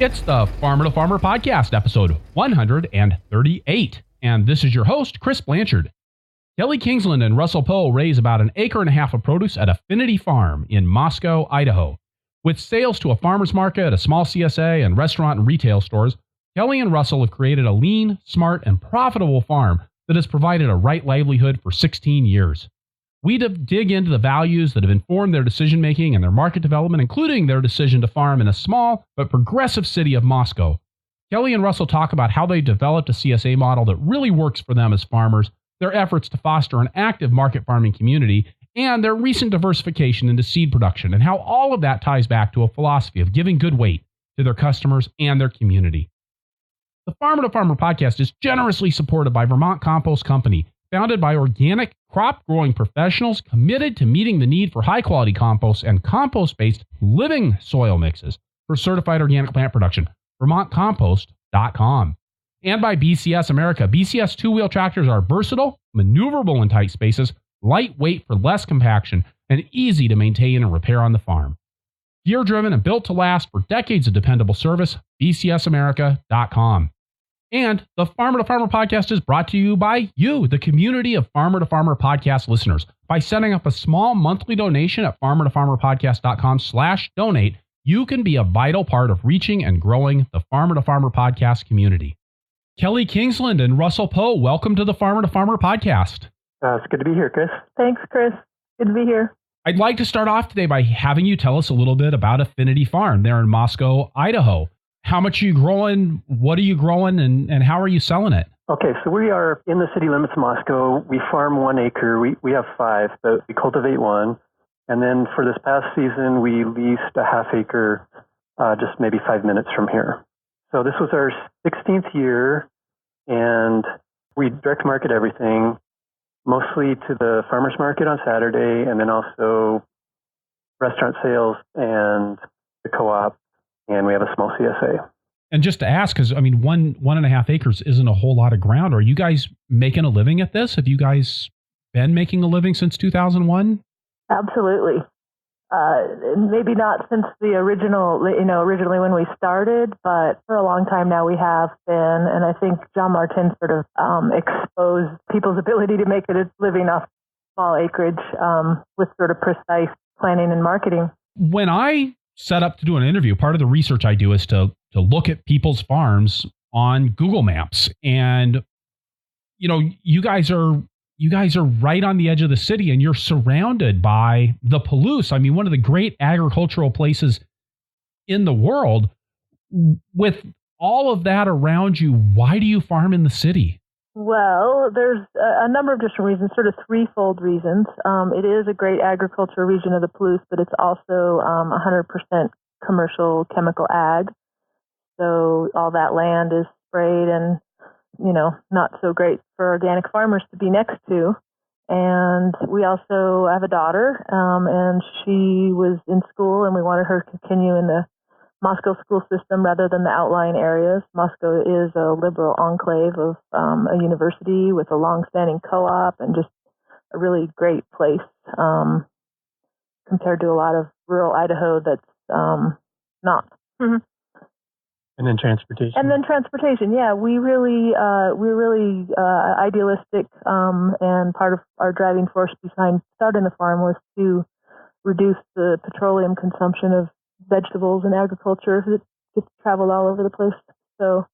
It's the Farmer to Farmer podcast, episode 138. And this is your host, Chris Blanchard. Kelly Kingsland and Russell Poe raise about an acre-and-a-half of produce at Affinity Farm in Moscow, Idaho. With sales to a farmer's market, a small CSA, and restaurant and retail stores, Kelly and Russell have created a lean, smart, and profitable farm that has provided a right livelihood for 16 years. We dig into the values that have informed their decision-making and their market development, including their decision to farm in a small but progressive city of Moscow. Kelly and Russell talk about how they developed a CSA model that really works for them as farmers, their efforts to foster an active market farming community, and their recent diversification into seed production, and how all of that ties back to a philosophy of giving good weight to their customers and their community. The Farmer to Farmer podcast is generously supported by Vermont Compost Company, founded by organic crop-growing professionals committed to meeting the need for high-quality compost and compost-based living soil mixes for certified organic plant production. VermontCompost.com. And by BCS America. BCS two-wheel tractors are versatile, maneuverable in tight spaces, lightweight for less compaction, and easy to maintain and repair on the farm. Gear-driven and built to last for decades of dependable service. BCSAmerica.com. And the Farmer to Farmer podcast is brought to you by you, the community of Farmer to Farmer podcast listeners. By setting up a small monthly donation at farmertofarmerpodcast.com/donate, you can be a vital part of reaching and growing the Farmer to Farmer podcast community. Kelly Kingsland and Russell Poe, welcome to the Farmer to Farmer podcast. It's good to be here, Chris. Thanks, Chris. Good to be here. I'd like to start off today by having you tell us a little bit about Affinity Farm there in Moscow, Idaho. How much are you growing? What are you growing? And how are you selling it? Okay, so we are in the city limits of Moscow. We farm 1 acre. We have 5, but we cultivate 1. And then for this past season, we leased a half acre just maybe 5 minutes from here. So this was our 16th year, and we direct market everything, mostly to the farmer's market on Saturday, and then also restaurant sales and the co-op. And we have a small CSA. And just to ask, because I mean, 1.5 acres isn't a whole lot of ground. Are you guys making a living at this? Have you guys been making a living since 2001? Absolutely. Maybe not since the originally when we started, but for a long time now we have been. And I think John Martin sort of exposed people's ability to make a living off small acreage with sort of precise planning and marketing. When I set up to do an interview, part of the research I do is to look at people's farms on Google Maps. And, you know, you guys are right on the edge of the city and you're surrounded by the Palouse. I mean, one of the great agricultural places in the world. With all of that around you, why do you farm in the city? Well, there's a number of different reasons, sort of threefold reasons. It is a great agricultural region of the Palouse, but it's also 100% commercial chemical ag. So all that land is sprayed and, you know, not so great for organic farmers to be next to. And we also have a daughter, and she was in school, and we wanted her to continue in the Moscow school system rather than the outlying areas. Moscow is a liberal enclave of a university with a long-standing co-op and just a really great place compared to a lot of rural Idaho that's not. Mm-hmm. And then transportation. Yeah, we're really idealistic, and part of our driving force behind starting the farm was to reduce the petroleum consumption of vegetables and agriculture that gets traveled all over the place. So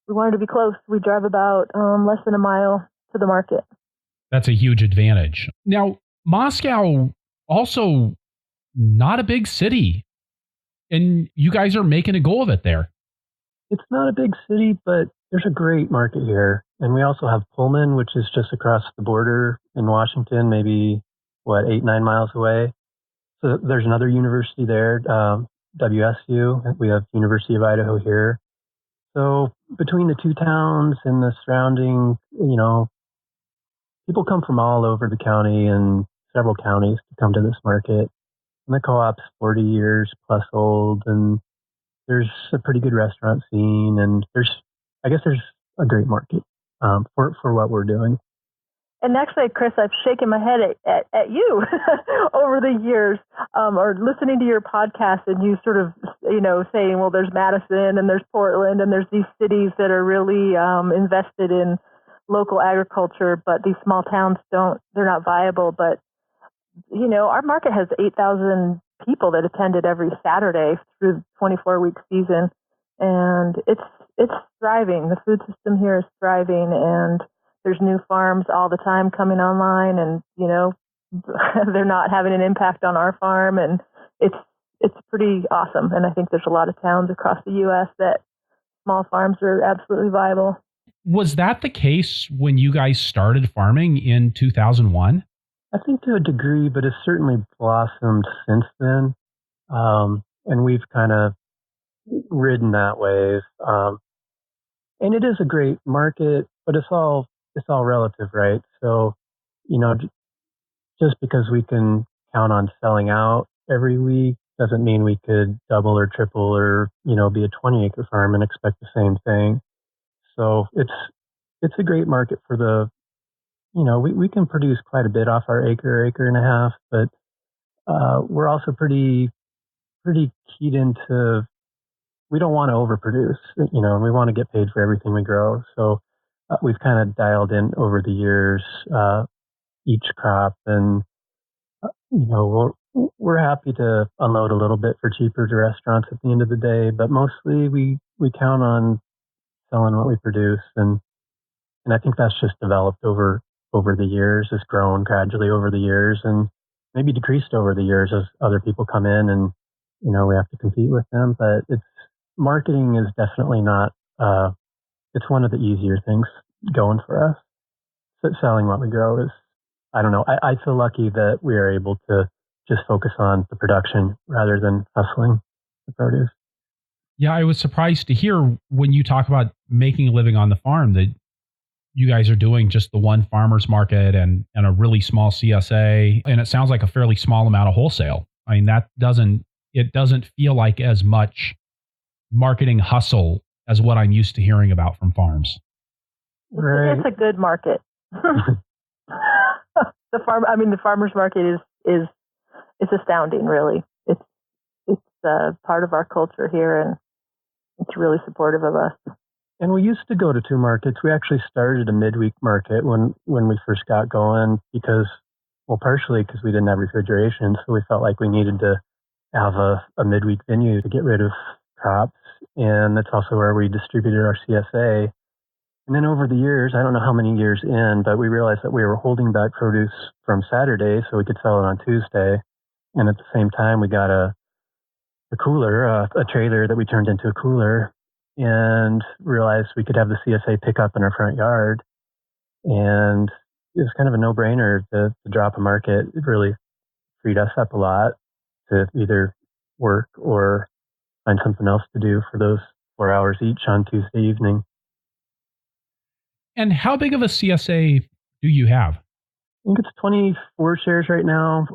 we wanted to be close. We drive about less than a mile to the market. That's a huge advantage. Now, Moscow, also not a big city, and you guys are making a go of it there. It's not a big city, but there's a great market here. And we also have Pullman, which is just across the border in Washington, maybe, 8-9 miles away. So there's another university there, WSU. We have University of Idaho here. So between the two towns and the surrounding, you know, people come from all over the county and several counties to come to this market. And the co-op's 40 years plus old, and there's a pretty good restaurant scene, and there's a great market for what we're doing. And actually, Chris, I've shaken my head at you over the years, or listening to your podcast, and you sort of, saying, well, there's Madison and there's Portland and there's these cities that are really invested in local agriculture, but these small towns they're not viable. But, our market has 8,000 people that attended every Saturday through the 24-week season. And it's thriving. The food system here is thriving, and there's new farms all the time coming online, and they're not having an impact on our farm, and it's pretty awesome. And I think there's a lot of towns across the U.S. that small farms are absolutely viable. Was that the case when you guys started farming in 2001? I think to a degree, but it's certainly blossomed since then, and we've kind of ridden that wave. And it is a great market, but it's all relative, right? So, just because we can count on selling out every week doesn't mean we could double or triple or, be a 20-acre farm and expect the same thing. So it's a great market for the, we can produce quite a bit off our acre-and-a-half, but we're also pretty keyed into, we don't want to overproduce, and we want to get paid for everything we grow. So we've kind of dialed in over the years each crop, and we're happy to unload a little bit for cheaper to restaurants at the end of the day, but mostly we count on selling what we produce, and I think that's just developed over the years. It's grown gradually over the years, and maybe decreased over the years as other people come in, and we have to compete with them. But marketing is definitely not. It's one of the easier things going for us. So selling what we grow is, I don't know. I feel lucky that we are able to just focus on the production rather than hustling the produce. Yeah, I was surprised to hear when you talk about making a living on the farm that you guys are doing just the one farmer's market and a really small CSA, and it sounds like a fairly small amount of wholesale. I mean, it doesn't feel like as much marketing hustle as what I'm used to hearing about from farms. Right. It's a good market. The farmer's market is astounding, really. It's part of our culture here, and it's really supportive of us. And we used to go to two markets. We actually started a midweek market when we first got going partially because we didn't have refrigeration, so we felt like we needed to have a midweek venue to get rid of crops, and that's also where we distributed our CSA. And then over the years, I don't know how many years in, but we realized that we were holding back produce from Saturday so we could sell it on Tuesday. And at the same time, we got a cooler, a trailer that we turned into a cooler, and realized we could have the CSA pick up in our front yard. And it was kind of a no-brainer to drop a market. It really freed us up a lot to either work or find something else to do for those 4 hours each on Tuesday evening. And how big of a CSA do you have? I think it's 24 shares right now,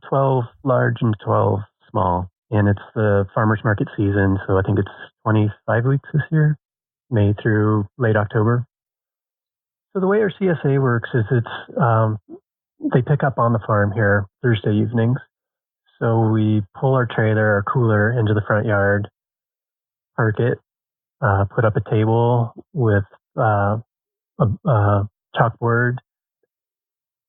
12 large and 12 small. And it's the farmer's market season, so I think it's 25 weeks this year, May through late October. So the way our CSA works is they pick up on the farm here Thursday evenings. So we pull our trailer, our cooler into the front yard, park it, put up a table with a chalkboard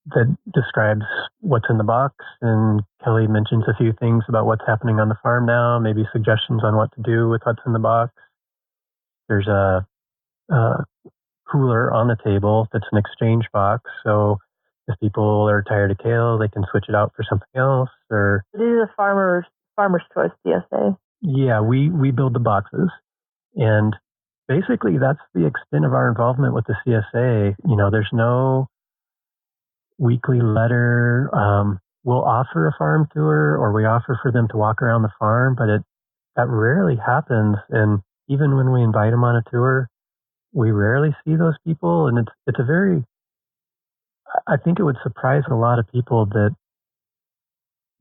that describes what's in the box, and Kelly mentions a few things about what's happening on the farm now, maybe suggestions on what to do with what's in the box. There's a cooler on the table that's an exchange box, so if people are tired of kale, they can switch it out for something else. Or it is a farmer's choice CSA. Yeah, we build the boxes, and basically that's the extent of our involvement with the CSA. There's no weekly letter. We'll offer a farm tour, or we offer for them to walk around the farm, but that rarely happens. And even when we invite them on a tour, we rarely see those people. And it's a very, I think it would surprise a lot of people that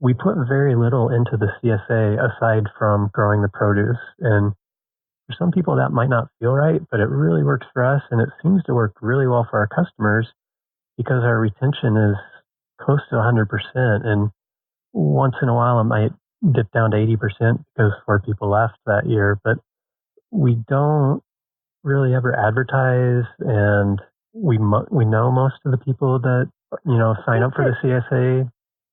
we put very little into the CSA aside from growing the produce. And for some people that might not feel right, but it really works for us, and it seems to work really well for our customers, because our retention is close to 100%. And once in a while, it might dip down to 80% because 4 people left that year. But we don't really ever advertise, and we know most of the people that sign up for the CSA.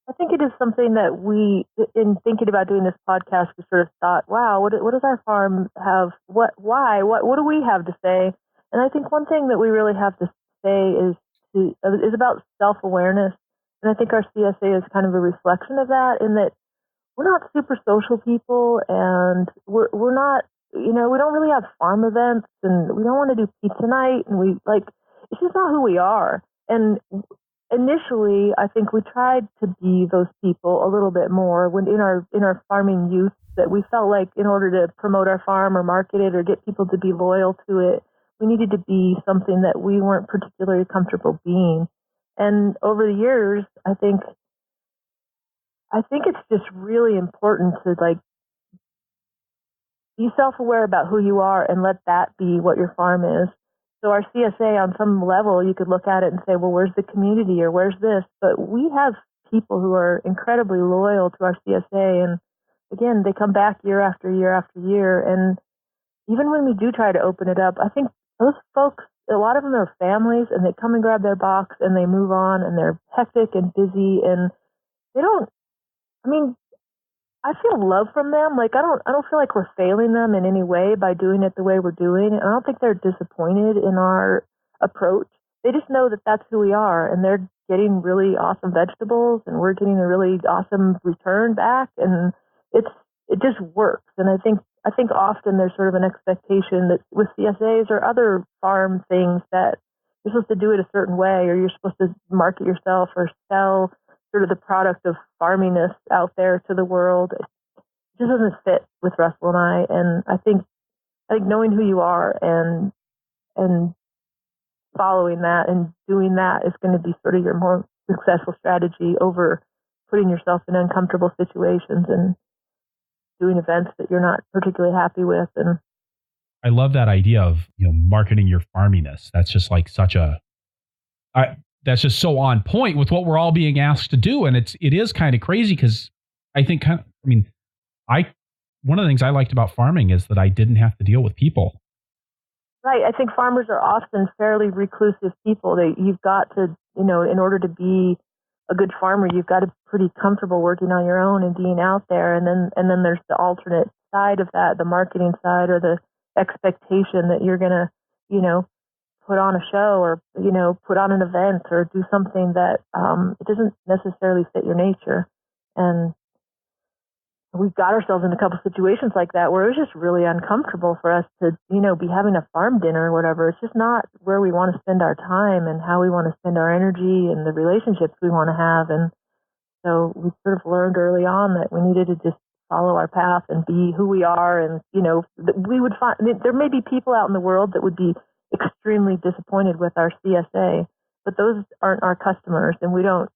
I think it is something that we, in thinking about doing this podcast, we sort of thought, wow, what does our farm have? What do we have to say? And I think one thing that we really have to say is about self-awareness. And I think our CSA is kind of a reflection of that, in that we're not super social people, and we're not, we don't really have farm events, and we don't want to do pizza night, and it's just not who we are. And initially, I think we tried to be those people a little bit more when in our farming youth, that we felt like in order to promote our farm or market it or get people to be loyal to it, we needed to be something that we weren't particularly comfortable being. And over the years, I think it's just really important to be self-aware about who you are and let that be what your farm is. So our CSA, on some level, you could look at it and say, well, where's the community or where's this? But we have people who are incredibly loyal to our CSA. And again, they come back year after year after year. And even when we do try to open it up, I think those folks, a lot of them are families, and they come and grab their box and they move on, and they're hectic and busy, and I feel love from them. I don't feel like we're failing them in any way by doing it the way we're doing it. I don't think they're disappointed in our approach. They just know that that's who we are, and they're getting really awesome vegetables, and we're getting a really awesome return back, and it just works. And I think often there's sort of an expectation that with CSAs or other farm things that you're supposed to do it a certain way, or you're supposed to market yourself or sell sort of the product of farminess out there to the world. It just doesn't fit with Russell and I. And I think knowing who you are and following that and doing that is going to be sort of your more successful strategy over putting yourself in uncomfortable situations and doing events that you're not particularly happy with. And I love that idea of marketing your farminess. That's just that's just so on point with what we're all being asked to do. And it is kind of crazy, because I think one of the things I liked about farming is that I didn't have to deal with people. Right. I think farmers are often fairly reclusive people. You've got to, in order to be a good farmer, you've got to be pretty comfortable working on your own and being out there. And then there's the alternate side of that, the marketing side, or the expectation that you're going to, put on a show or, put on an event or do something that it doesn't necessarily fit your nature. And we got ourselves in a couple situations like that where it was just really uncomfortable for us to, be having a farm dinner or whatever. It's just not where we want to spend our time and how we want to spend our energy and the relationships we want to have. And so we sort of learned early on that we needed to just follow our path and be who we are. And, we would find there may be people out in the world that would be extremely disappointed with our CSA, but those aren't our customers, and we don't,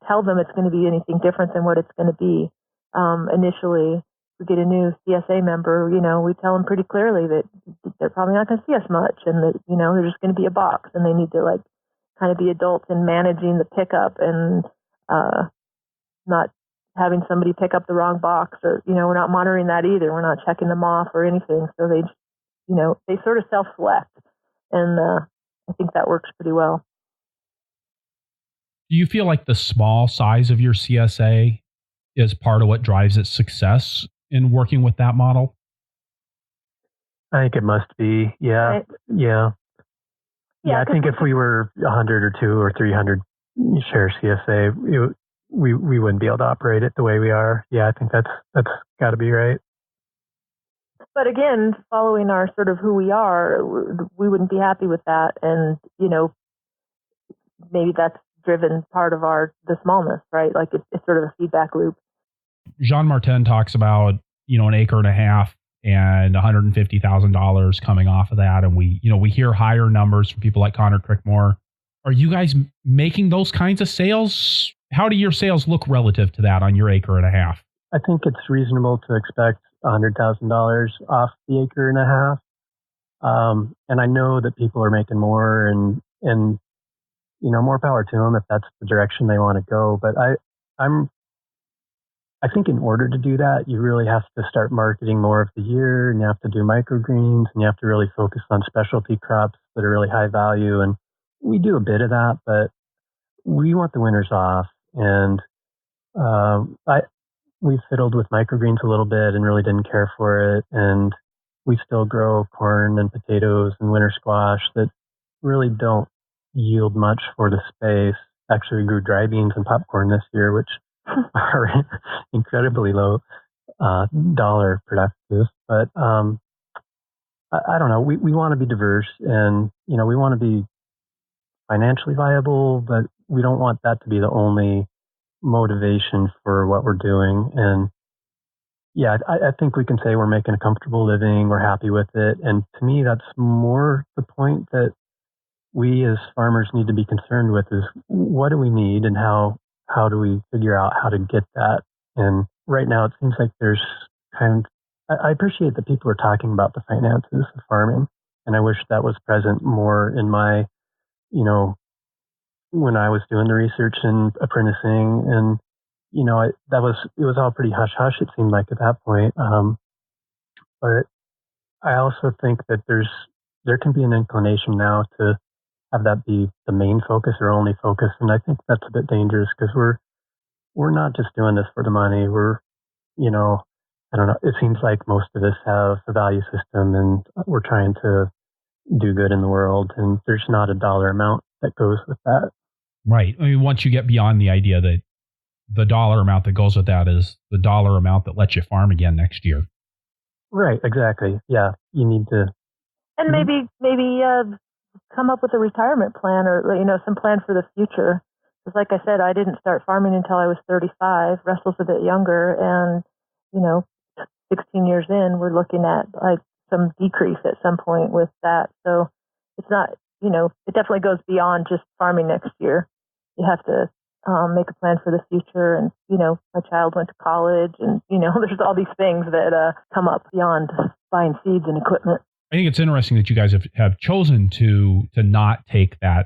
tell them it's going to be anything different than what it's going to be. Initially, we get a new CSA member, we tell them pretty clearly that they're probably not going to see us much, and that, they're just going to be a box, and they need to kind of be adults in managing the pickup and not having somebody pick up the wrong box, or, we're not monitoring that either. We're not checking them off or anything. So they sort of self-select. And I think that works pretty well. Do you feel like the small size of your CSA is part of what drives its success in working with that model? I think it must be. Yeah. Right. Yeah. I think if we were 100 or 200 or 300 share CSA, we wouldn't be able to operate it the way we are. Yeah, I think that's got to be right. But again, following our sort of who we are, we wouldn't be happy with that. And, maybe that's driven part of the smallness, right? It's sort of a feedback loop. Jean Martin talks about, an acre and a half and $150,000 coming off of that. And we hear higher numbers from people like Connor Crickmore. Are you guys making those kinds of sales? How do your sales look relative to that on your acre and a half? I think it's reasonable to expect $100,000 off the acre and a half. And I know that people are making more, and more power to them if that's the direction they want to go. But I think in order to do that, you really have to start marketing more of the year, and you have to do microgreens, and you have to really focus on specialty crops that are really high value. And we do a bit of that, but we want the winters off. And we fiddled with microgreens a little bit and really didn't care for it. And we still grow corn and potatoes and winter squash that really don't yield much for the space. Actually, we grew dry beans and popcorn this year, which are incredibly low dollar productive. But I don't know. We want to be diverse, and we want to be financially viable, but we don't want that to be the only motivation for what we're doing. And yeah, I think we can say we're making a comfortable living, we're happy with it. And to me, that's more the point that we as farmers need to be concerned with is what do we need and how do we figure out how to get that? And right now it seems like there's I appreciate that people are talking about the finances of farming. And I wish that was present more in my, when I was doing the research and apprenticing, and it was all pretty hush hush. It seemed like at that point, but I also think that there can be an inclination now to have that be the main focus or only focus, and I think that's a bit dangerous because we're not just doing this for the money. We're, I don't know. It seems like most of us have a value system, and we're trying to do good in the world, and there's not a dollar amount that goes with that. Right. I mean, once you get beyond the idea that the dollar amount that goes with that is the dollar amount that lets you farm again next year. Right. Exactly. Yeah. You need to. And maybe come up with a retirement plan or, some plan for the future. Because like I said, I didn't start farming until I was 35. Russell's a bit younger. And, 16 years in, we're looking at like some decrease at some point with that. So it's not, it definitely goes beyond just farming next year. You have to make a plan for the future. And, my child went to college and, there's all these things that come up beyond buying seeds and equipment. I think it's interesting that you guys have chosen to not take that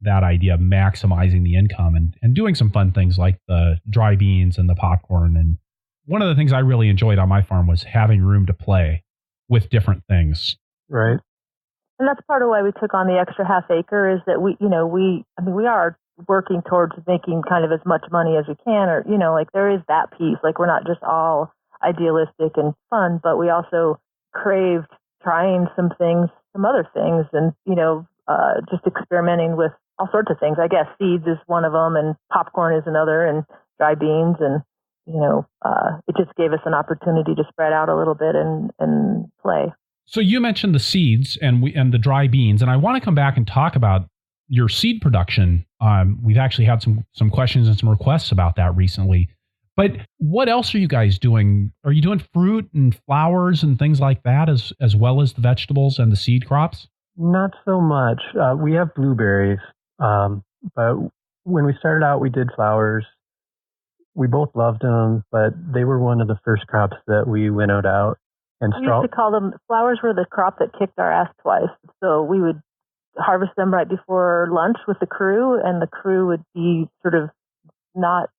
idea of maximizing the income and doing some fun things like the dry beans and the popcorn. And one of the things I really enjoyed on my farm was having room to play with different things. Right. And that's part of why we took on the extra half acre is that we are working towards making kind of as much money as we can, or, there is that piece. Like, we're not just all idealistic and fun, but we also craved trying some other things, and, just experimenting with all sorts of things. I guess seeds is one of them, and popcorn is another, and dry beans, and, it just gave us an opportunity to spread out a little bit and play. So you mentioned the seeds and the dry beans, and I want to come back and talk about your seed production. We've actually had some questions and some requests about that recently. But what else are you guys doing? Are you doing fruit and flowers and things like that as well as the vegetables and the seed crops? Not so much. We have blueberries, but when we started out, we did flowers. We both loved them, but they were one of the first crops that we winnowed out. And we used to call them, flowers were the crop that kicked our ass twice. So we would harvest them right before lunch with the crew, and the crew would be sort of not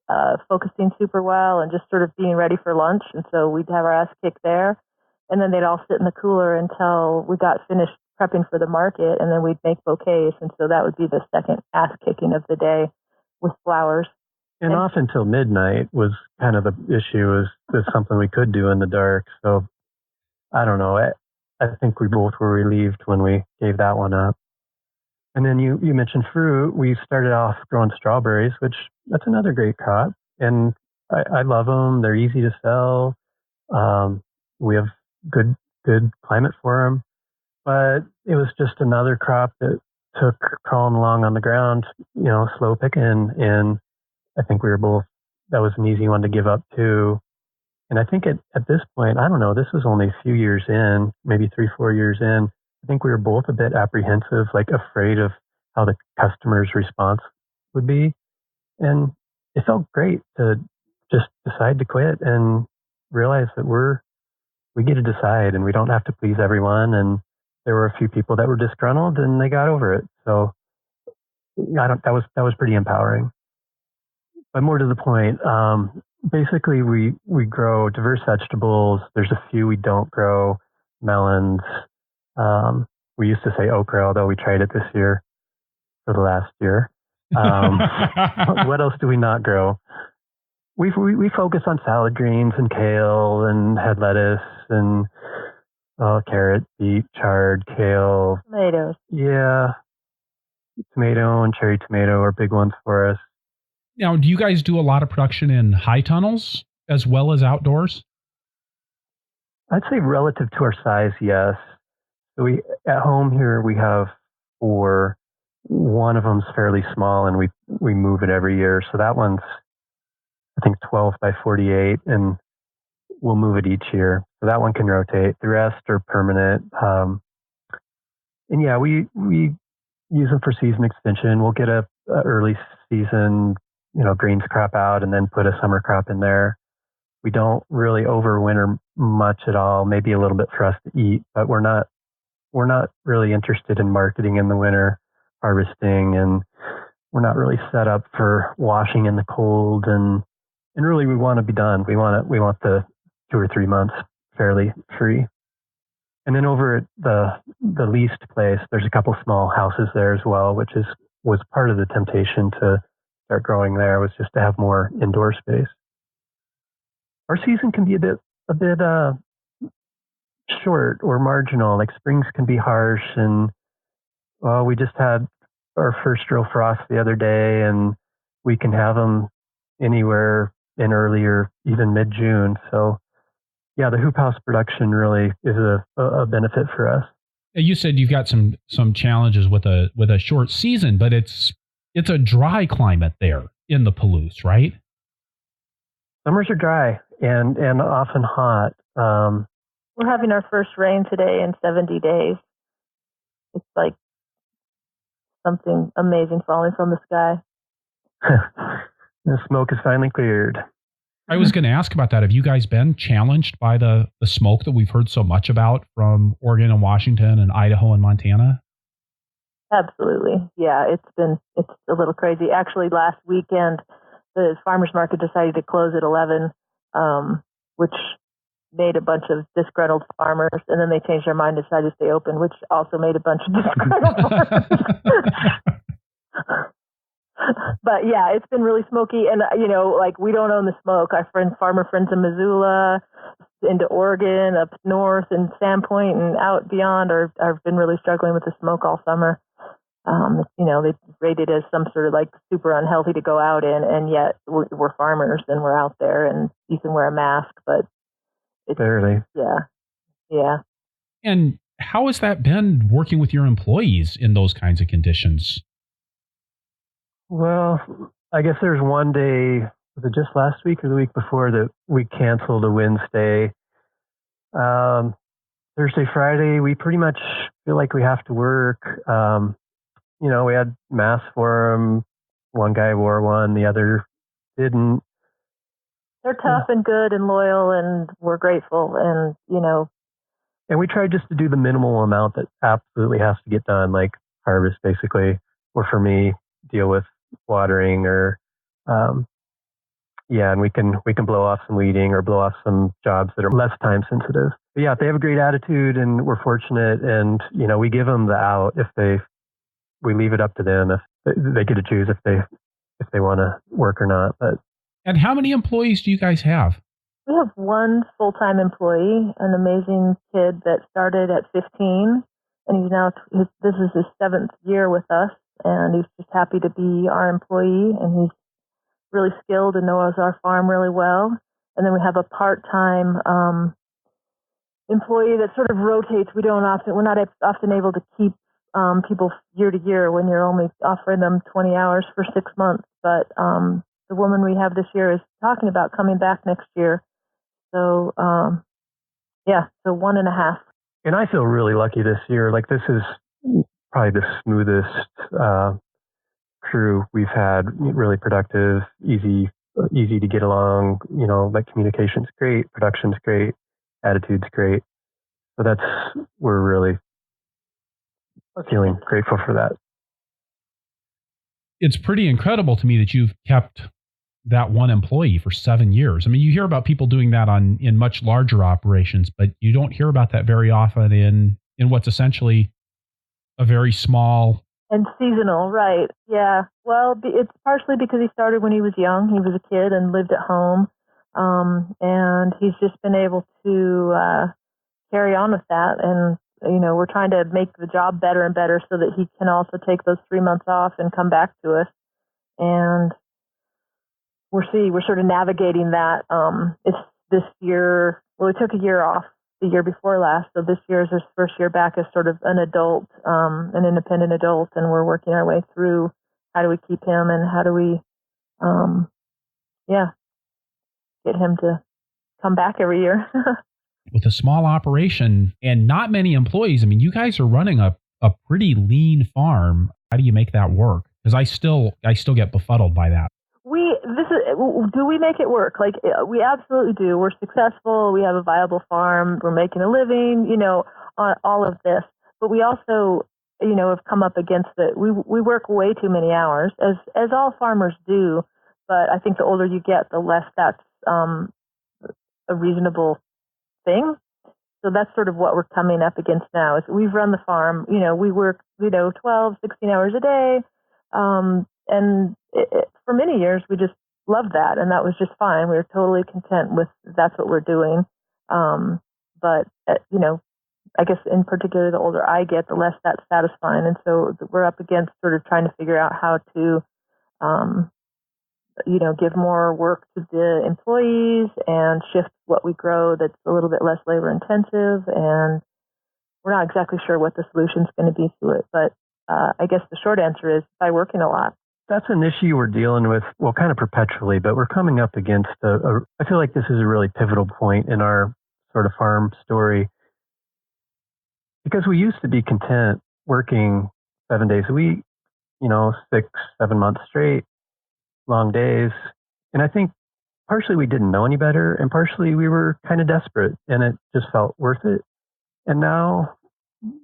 focusing super well and just sort of being ready for lunch. And so we'd have our ass kicked there. And then they'd all sit in the cooler until we got finished prepping for the market, and then we'd make bouquets. And so that would be the second ass kicking of the day with flowers. And off until midnight was kind of the issue, is something we could do in the dark. So I don't know. I think we both were relieved when we gave that one up. And then you mentioned fruit. We started off growing strawberries, which that's another great crop. And I love them. They're easy to sell. We have good climate for them. But it was just another crop that took crawling along on the ground, slow picking. And I think we were both, that was an easy one to give up too. And I think at this point, I don't know, this was only a few years in, maybe 3-4 years in. I think we were both a bit apprehensive, like afraid of how the customer's response would be. And it felt great to just decide to quit and realize that we get to decide and we don't have to please everyone. And there were a few people that were disgruntled and they got over it. So that was pretty empowering. But more to the point, basically we grow diverse vegetables. There's a few we don't grow, melons. We used to say okra, although we tried it this year for the last year. What else do we not grow? We focus on salad greens and kale and head lettuce and carrot, beet, chard, kale. Tomatoes. Yeah. Tomato and cherry tomato are big ones for us. Now, do you guys do a lot of production in high tunnels as well as outdoors? I'd say relative to our size, yes. So at home here we have 4. One of them's fairly small, and we move it every year. So that one's, I think, 12 by 48, and we'll move it each year. So that one can rotate. The rest are permanent. And yeah, we use them for season extension. We'll get a early season, greens crop out, and then put a summer crop in there. We don't really overwinter much at all. Maybe a little bit for us to eat, but we're not really interested in marketing in the winter, harvesting, and we're not really set up for washing in the cold. And really, we want to be done. We want the 2 or 3 months fairly free. And then over at the leased place, there's a couple small houses there as well, which was part of the temptation to start growing there, was just to have more indoor space. Our season can be a bit short or marginal. Like springs can be harsh, and we just had our first real frost the other day, and we can have them anywhere in early or even mid-June. So yeah, the hoop house production really is a benefit for us. You said you've got some challenges with a short season, but it's a dry climate there in the Palouse, right? Summers are dry and often hot. We're having our first rain today in 70 days. It's like something amazing falling from the sky. The smoke is finally cleared. I was going to ask about that. Have you guys been challenged by the smoke that we've heard so much about from Oregon and Washington and Idaho and Montana? Absolutely. Yeah, it's a little crazy. Actually, last weekend, the farmers market decided to close at 11, which made a bunch of disgruntled farmers, and then they changed their mind and decided to stay open, which also made a bunch of disgruntled farmers. But yeah, it's been really smoky, and we don't own the smoke. Our farmer friends in Missoula, into Oregon, up north, and Sandpoint, and out beyond have been really struggling with the smoke all summer. They rated as some sort of like super unhealthy to go out in, and yet we're farmers and we're out there, and you can wear a mask, but it's barely. Yeah. And how has that been working with your employees in those kinds of conditions? Well, I guess there's one day, was it just last week or the week before, that we canceled a Wednesday. Thursday, Friday, we pretty much feel like we have to work. We had masks for them. One guy wore one, the other didn't. They're tough and good and loyal, and we're grateful. And, And we tried just to do the minimal amount that absolutely has to get done, like harvest, basically, or for me, deal with watering or, and we can blow off some weeding or blow off some jobs that are less time sensitive. But yeah, they have a great attitude, and we're fortunate, and, we give them the out we leave it up to them if they get to choose if they want to work or not. And how many employees do you guys have? We have one full-time employee, an amazing kid that started at 15, and this is his 7th year with us, and he's just happy to be our employee, and he's really skilled and knows our farm really well. And then we have a part-time employee that sort of rotates. We're not often able to keep people year to year when you're only offering them 20 hours for 6 months. But the woman we have this year is talking about coming back next year. So, so 1.5. And I feel really lucky this year. Like, this is probably the smoothest crew we've had. Really productive, easy to get along. Like, communication's great, production's great, attitude's great. So we're really feeling grateful for that. it's pretty incredible to me that you've kept that one employee for 7 years. I mean, you hear about people doing that in much larger operations, but you don't hear about that very often in what's essentially a very small and seasonal, right? Yeah. Well, it's partially because he started when he was young. He was a kid and lived at home, and he's just been able to carry on with that. And we're trying to make the job better and better so that he can also take those 3 months off and come back to us. And we're sort of navigating that. It's this year. Well, we took a year off the year before last, so this year is his first year back as sort of an adult, an independent adult, and we're working our way through how do we keep him and how do we, get him to come back every year. With a small operation and not many employees. I mean, you guys are running a pretty lean farm. How do you make that work? Because I still get befuddled by that. Do we make it work? Like, we absolutely do. We're successful. We have a viable farm. We're making a living, on all of this. But we also, have come up against it. We work way too many hours, as all farmers do. But I think the older you get, the less that's a reasonable thing. So that's sort of what we're coming up against now. Is we've run the farm. We work, 12, 16 hours a day. And for many years, we just loved that, and that was just fine. We were totally content with that's what we're doing. But I guess in particular, the older I get, the less that's satisfying, and so we're up against sort of trying to figure out how to, give more work to the employees and shift what we grow that's a little bit less labor intensive. And we're not exactly sure what the solution is going to be to it, but I guess the short answer is by working a lot. That's an issue we're dealing with, well, kind of perpetually, but we're coming up against I feel like this is a really pivotal point in our sort of farm story, because we used to be content working 7 days a week, 6, 7 months straight, long days. And I think partially we didn't know any better, and partially we were kind of desperate, and it just felt worth it. And now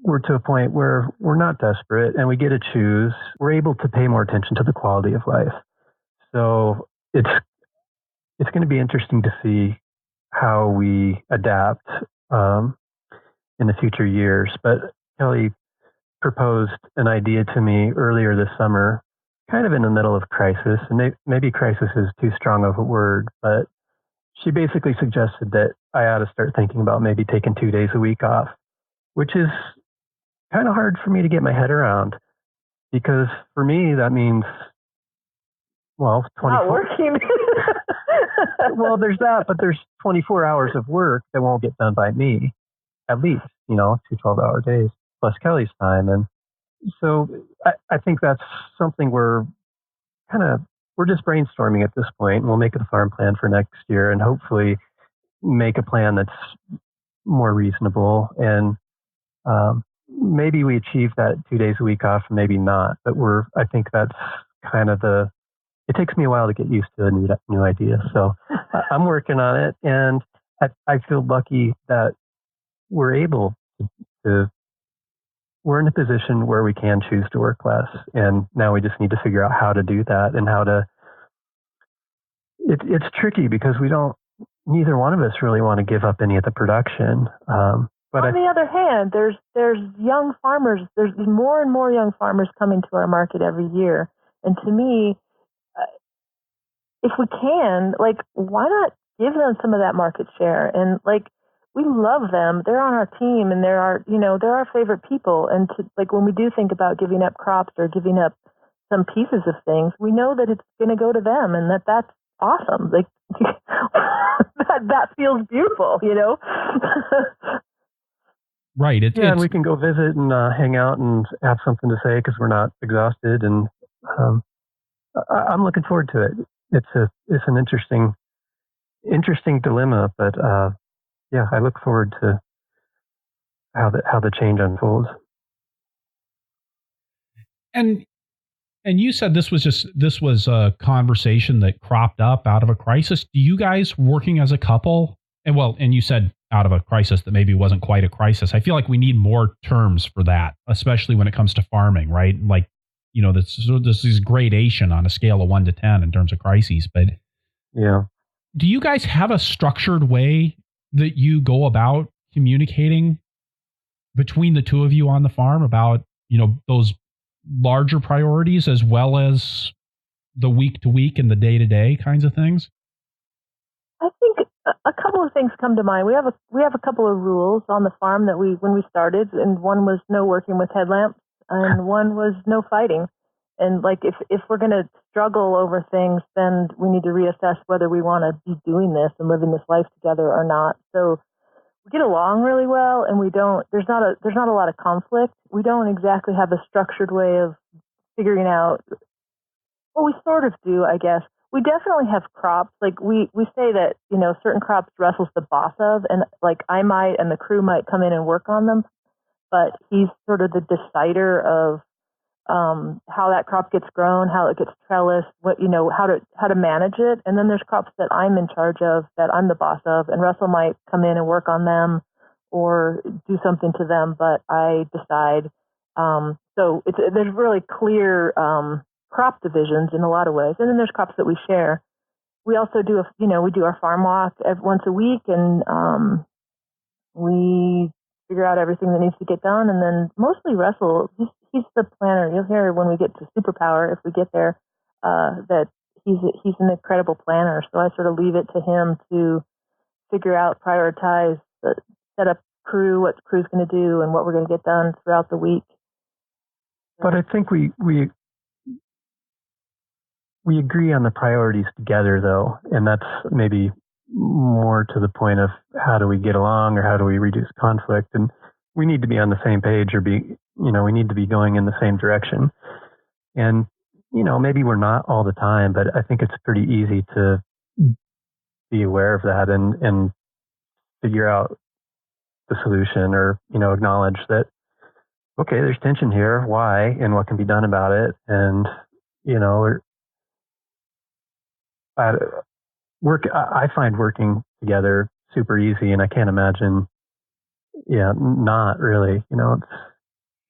we're to a point where we're not desperate and we get to choose. We're able to pay more attention to the quality of life. So it's going to be interesting to see how we adapt in the future years. But Kelly proposed an idea to me earlier this summer, kind of in the middle of crisis, and maybe crisis is too strong of a word, but she basically suggested that I ought to start thinking about maybe taking 2 days a week off, which is kind of hard for me to get my head around, because for me, that means, 24. Not working. Well, there's that, but there's 24 hours of work that won't get done by me, at least, 2 12-hour days, plus Kelly's time. And so I think that's something we're just brainstorming at this point, and we'll make a farm plan for next year and hopefully make a plan that's more reasonable. And maybe we achieve that 2 days a week off, maybe not, but I think that's kind of it takes me a while to get used to a new idea. So I'm working on it, and I feel lucky that we're able to, we're in a position where we can choose to work less. And now we just need to figure out how to do that and it's tricky because neither one of us really want to give up any of the production. But on the other hand, there's young farmers. There's more and more young farmers coming to our market every year. And to me, if we can, why not give them some of that market share? And we love them. They're on our team, and they're our favorite people. And when we do think about giving up crops or giving up some pieces of things, we know that it's going to go to them, and that's awesome. That feels beautiful, Right. And we can go visit and hang out and have something to say because we're not exhausted. And I'm looking forward to it. It's an interesting dilemma, but I look forward to how the change unfolds. And you said this was a conversation that cropped up out of a crisis. Do you guys working as a couple? And you said out of a crisis that maybe wasn't quite a crisis. I feel like we need more terms for that, especially when it comes to farming, right? this is gradation on a scale of 1 to 10 in terms of crises. But yeah, do you guys have a structured way that you go about communicating between the two of you on the farm about, those larger priorities as well as the week to week and the day to day kinds of things? I think a couple of things come to mind. We have a couple of rules on the farm that when we started, and one was no working with headlamps, and one was no fighting. And like if we're going to struggle over things, then we need to reassess whether we want to be doing this and living this life together or not. So we get along really well, and there's not a lot of conflict. We don't exactly have a structured way of figuring out. Well, we sort of do, I guess. We definitely have crops. Like we say that, certain crops Russell's the boss of, and like I might and the crew might come in and work on them, but he's sort of the decider of how that crop gets grown, how it gets trellised, how to manage it. And then there's crops that I'm in charge of, that I'm the boss of, and Russell might come in and work on them or do something to them, but I decide. So there's really clear crop divisions in a lot of ways. And then there's crops that we share. We also do we do our farm walk once a week, and we figure out everything that needs to get done. And then mostly Russell, he's the planner. You'll hear when we get to Superpower, if we get there, that he's an incredible planner. So I sort of leave it to him to figure out, prioritize, set up crew, what the crew's going to do, and what we're going to get done throughout the week. But I think we agree on the priorities together, though, and that's maybe more to the point of how do we get along or how do we reduce conflict. And we need to be on the same page, or we need to be going in the same direction. And, maybe we're not all the time, but I think it's pretty easy to be aware of that and figure out the solution, or, acknowledge that, okay, there's tension here. Why? And what can be done about it? And, I find working together super easy, and I can't imagine, not really.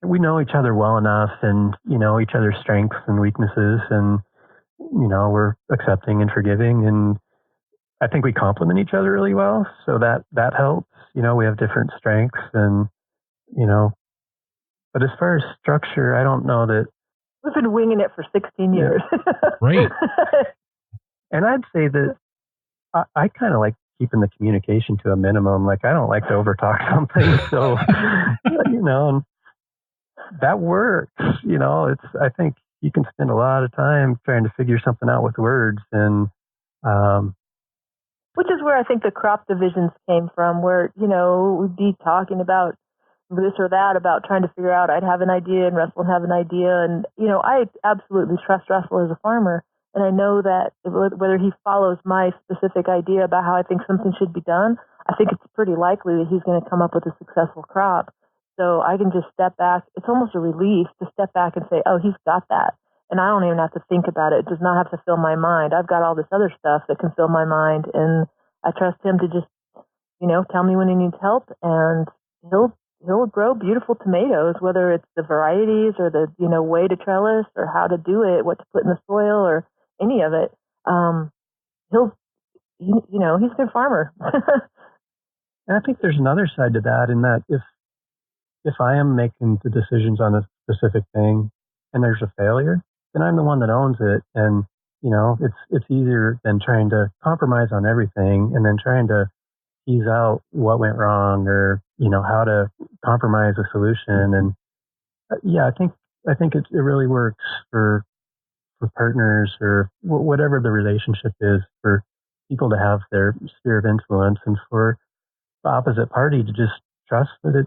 We know each other well enough, and each other's strengths and weaknesses, and we're accepting and forgiving, and I think we complement each other really well. So that helps. We have different strengths, and but as far as structure, I don't know that we've been winging it for 16 years. Right. And I'd say that I kind of like keeping the communication to a minimum. Like, I don't like to overtalk something. So, and that works. I think you can spend a lot of time trying to figure something out with words. And, which is where I think the crop divisions came from, where, we'd be talking about this or that, about trying to figure out, I'd have an idea and Russell would have an idea. And, I absolutely trust Russell as a farmer. And I know that whether he follows my specific idea about how I think something should be done, I think it's pretty likely that he's going to come up with a successful crop. So I can just step back. It's almost a relief to step back and say, oh, he's got that. And I don't even have to think about it. It does not have to fill my mind. I've got all this other stuff that can fill my mind. And I trust him to just, tell me when he needs help. And he'll grow beautiful tomatoes, whether it's the varieties or the, way to trellis or how to do it, what to put in the soil or any of it. He's a good farmer. And I think there's another side to that, in that if I am making the decisions on a specific thing and there's a failure, then I'm the one that owns it. And, it's easier than trying to compromise on everything and then trying to tease out what went wrong, or, how to compromise a solution. And I think it really works for partners, or whatever the relationship is, for people to have their sphere of influence, and for the opposite party to just trust that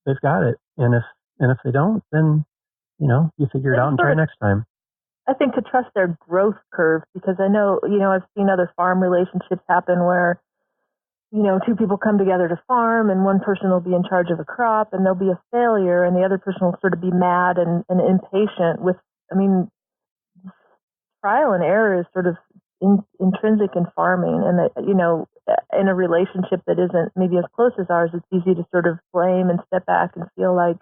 they've got it. And if they don't, then you figure it out and try next time. I think to trust their growth curve, because I know I've seen other farm relationships happen where two people come together to farm, and one person will be in charge of a crop, and there'll be a failure, and the other person will sort of be mad and impatient with. Trial and error is sort of intrinsic in farming, and that, in a relationship that isn't maybe as close as ours, it's easy to sort of blame and step back and feel like,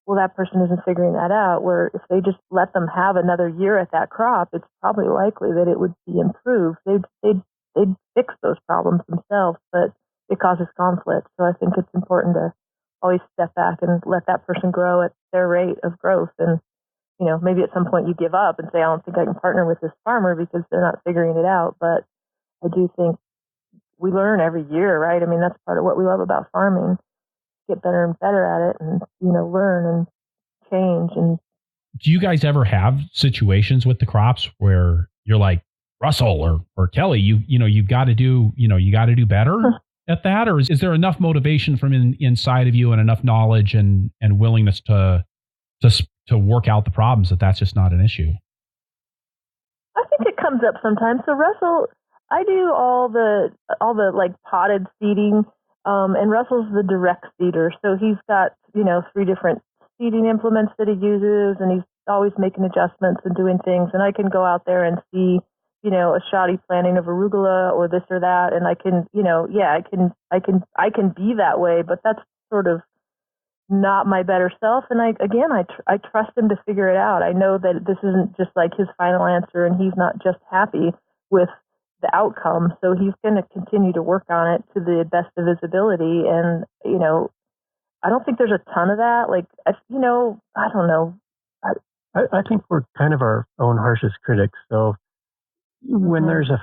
well, that person isn't figuring that out. Where if they just let them have another year at that crop, it's probably likely that it would be improved. They'd fix those problems themselves, but it causes conflict. So I think it's important to always step back and let that person grow at their rate of growth. And, maybe at some point you give up and say, I don't think I can partner with this farmer because they're not figuring it out. But I do think we learn every year, right? I mean, that's part of what we love about farming. Get better and better at it and, learn and change. And do you guys ever have situations with the crops where you're like, Russell or Kelly, you've got to do better at that? Or is there enough motivation from inside of you and enough knowledge and willingness to work out the problems that's just not an issue? I think it comes up sometimes. So Russell, I do all the like potted seeding, and Russell's the direct seeder. So he's got, 3 different seeding implements that he uses, and he's always making adjustments and doing things. And I can go out there and see, a shoddy planting of arugula or this or that, and I can, I can be that way, but that's sort of not my better self. And I trust him to figure it out. I know that this isn't just like his final answer, and he's not just happy with the outcome. So he's going to continue to work on it to the best of his ability. And, I don't think there's a ton of that. Like, I don't know. I think we're kind of our own harshest critics. So when there's a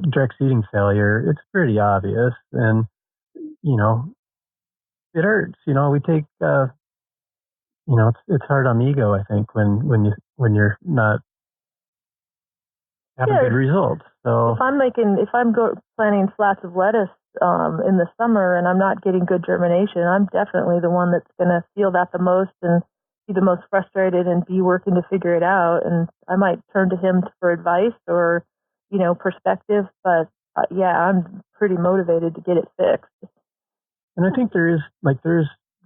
direct seeding failure, it's pretty obvious. And, it hurts. We take, it's hard on the ego, I think, when you're not having good results. So if I'm planting flats of lettuce in the summer and I'm not getting good germination, I'm definitely the one that's going to feel that the most and be the most frustrated and be working to figure it out. And I might turn to him for advice or, perspective. But I'm pretty motivated to get it fixed. And I think there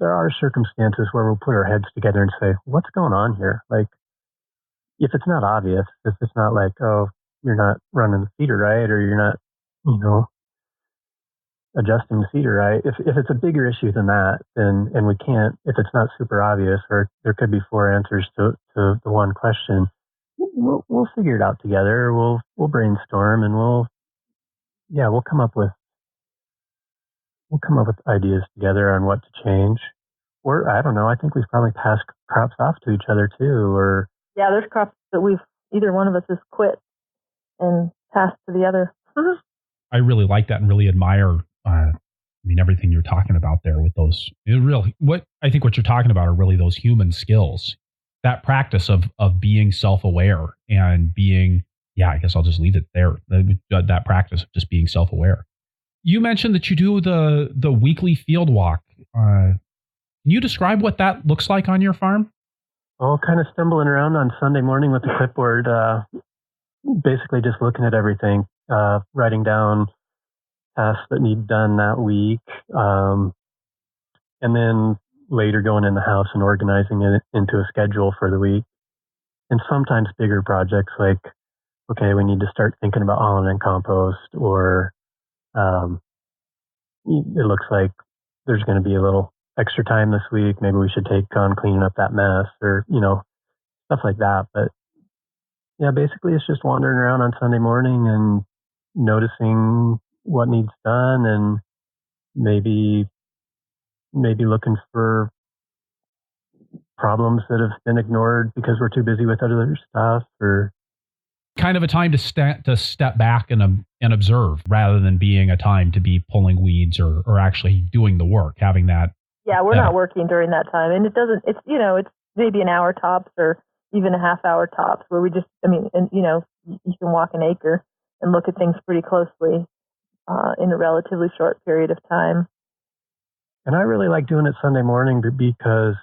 are circumstances where we'll put our heads together and say, what's going on here? Like, if it's not obvious, if it's not like, oh, you're not running the feeder right, or you're not, adjusting the feeder right. If it's a bigger issue than that, then, and we can't, if it's not super obvious, or there could be 4 answers to the one question, we'll figure it out together. We'll brainstorm and we'll come up with ideas together on what to change. Or I don't know. I think we've probably passed crops off to each other too. Or there's crops that either one of us has quit and passed to the other. I really like that and really admire. Everything you're talking about there with those. What you're talking about are really those human skills. That practice of being self-aware and being. I guess I'll just leave it there. That practice of just being self-aware. You mentioned that you do the weekly field walk. Can you describe what that looks like on your farm? Well, kind of stumbling around on Sunday morning with the clipboard, basically just looking at everything, writing down tasks that need done that week, and then later going in the house and organizing it into a schedule for the week. And sometimes bigger projects like, okay, we need to start thinking about hauling in compost, or it looks like there's going to be a little extra time this week. Maybe we should take on cleaning up that mess, or, stuff like that. But basically it's just wandering around on Sunday morning and noticing what needs done, and maybe looking for problems that have been ignored because we're too busy with other stuff, or kind of a time to step back and observe, rather than being a time to be pulling weeds or actually doing the work, having that. Yeah, we're not working during that time. And it's maybe an hour tops or even a half hour tops where we just, you can walk an acre and look at things pretty closely in a relatively short period of time. And I really like doing it Sunday morning because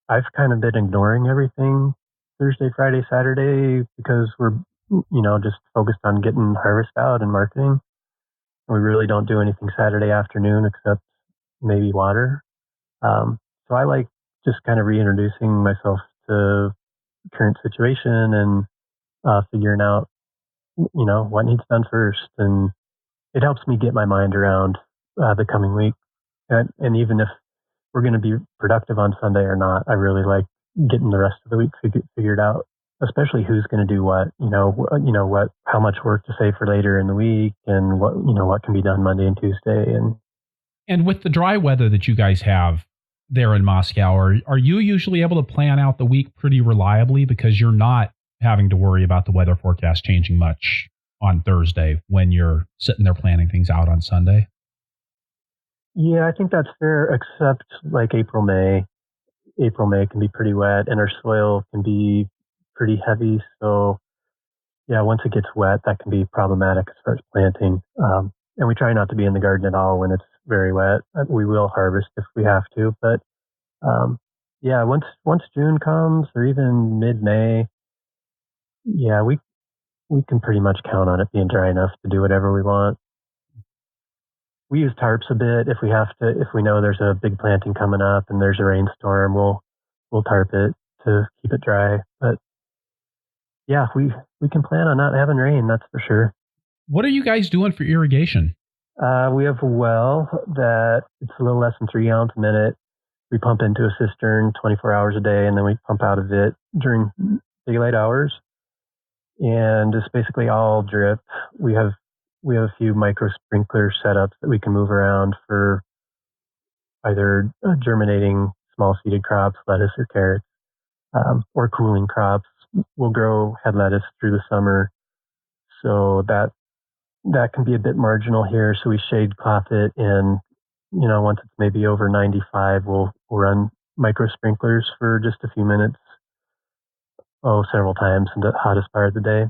I've kind of been ignoring everything Thursday, Friday, Saturday, because we're, just focused on getting harvest out and marketing. We really don't do anything Saturday afternoon except maybe water. So I like just kind of reintroducing myself to the current situation and figuring out, what needs done first. And it helps me get my mind around the coming week. And even if we're going to be productive on Sunday or not, I really like getting the rest of the week figured out, especially who's going to do what, how much work to save for later in the week, and what can be done Monday and Tuesday. And with the dry weather that you guys have there in Moscow, are you usually able to plan out the week pretty reliably because you're not having to worry about the weather forecast changing much on Thursday when you're sitting there planning things out on Sunday? Yeah, I think that's fair, except like April, May. April, May can be pretty wet, and our soil can be pretty heavy. So, yeah, once it gets wet, that can be problematic as far as planting. And we try not to be in the garden at all when it's very wet. We will harvest if we have to, but yeah, once June comes, or even mid-May, yeah, we can pretty much count on it being dry enough to do whatever we want. We use tarps a bit if we have to. If we know there's a big planting coming up and there's a rainstorm, we'll tarp it to keep it dry. But yeah, we can plan on not having rain, that's for sure. What are you guys doing for irrigation? We have a well that it's a little less than 3 gallons a minute. We pump into a cistern 24 hours a day, and then we pump out of it during daylight hours. And it's basically all drip. We have a few micro sprinkler setups that we can move around for either germinating small seeded crops, lettuce or carrots, or cooling crops. We'll grow head lettuce through the summer, so that can be a bit marginal here. So we shade cloth it, and once it's maybe over 95, we'll run micro sprinklers for just a few minutes, several times in the hottest part of the day.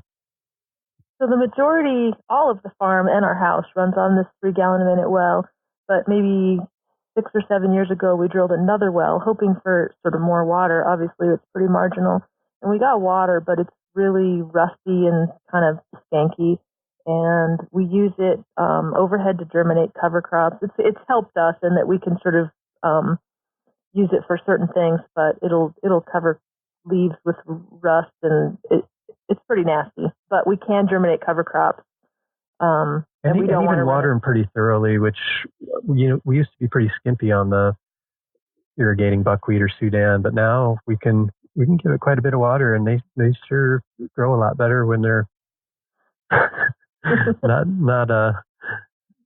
So the majority, all of the farm and our house runs on this 3 gallon a minute well, but maybe 6 or 7 years ago, we drilled another well, hoping for sort of more water. Obviously, it's pretty marginal. And we got water, but it's really rusty and kind of skanky. And we use it overhead to germinate cover crops. It's helped us in that we can sort of use it for certain things, but it'll cover leaves with rust, and it's pretty nasty. But we can germinate cover crops. And we don't even water them pretty thoroughly, which we used to be pretty skimpy on the irrigating buckwheat or Sudan, but now we can give it quite a bit of water, and they sure grow a lot better when they're not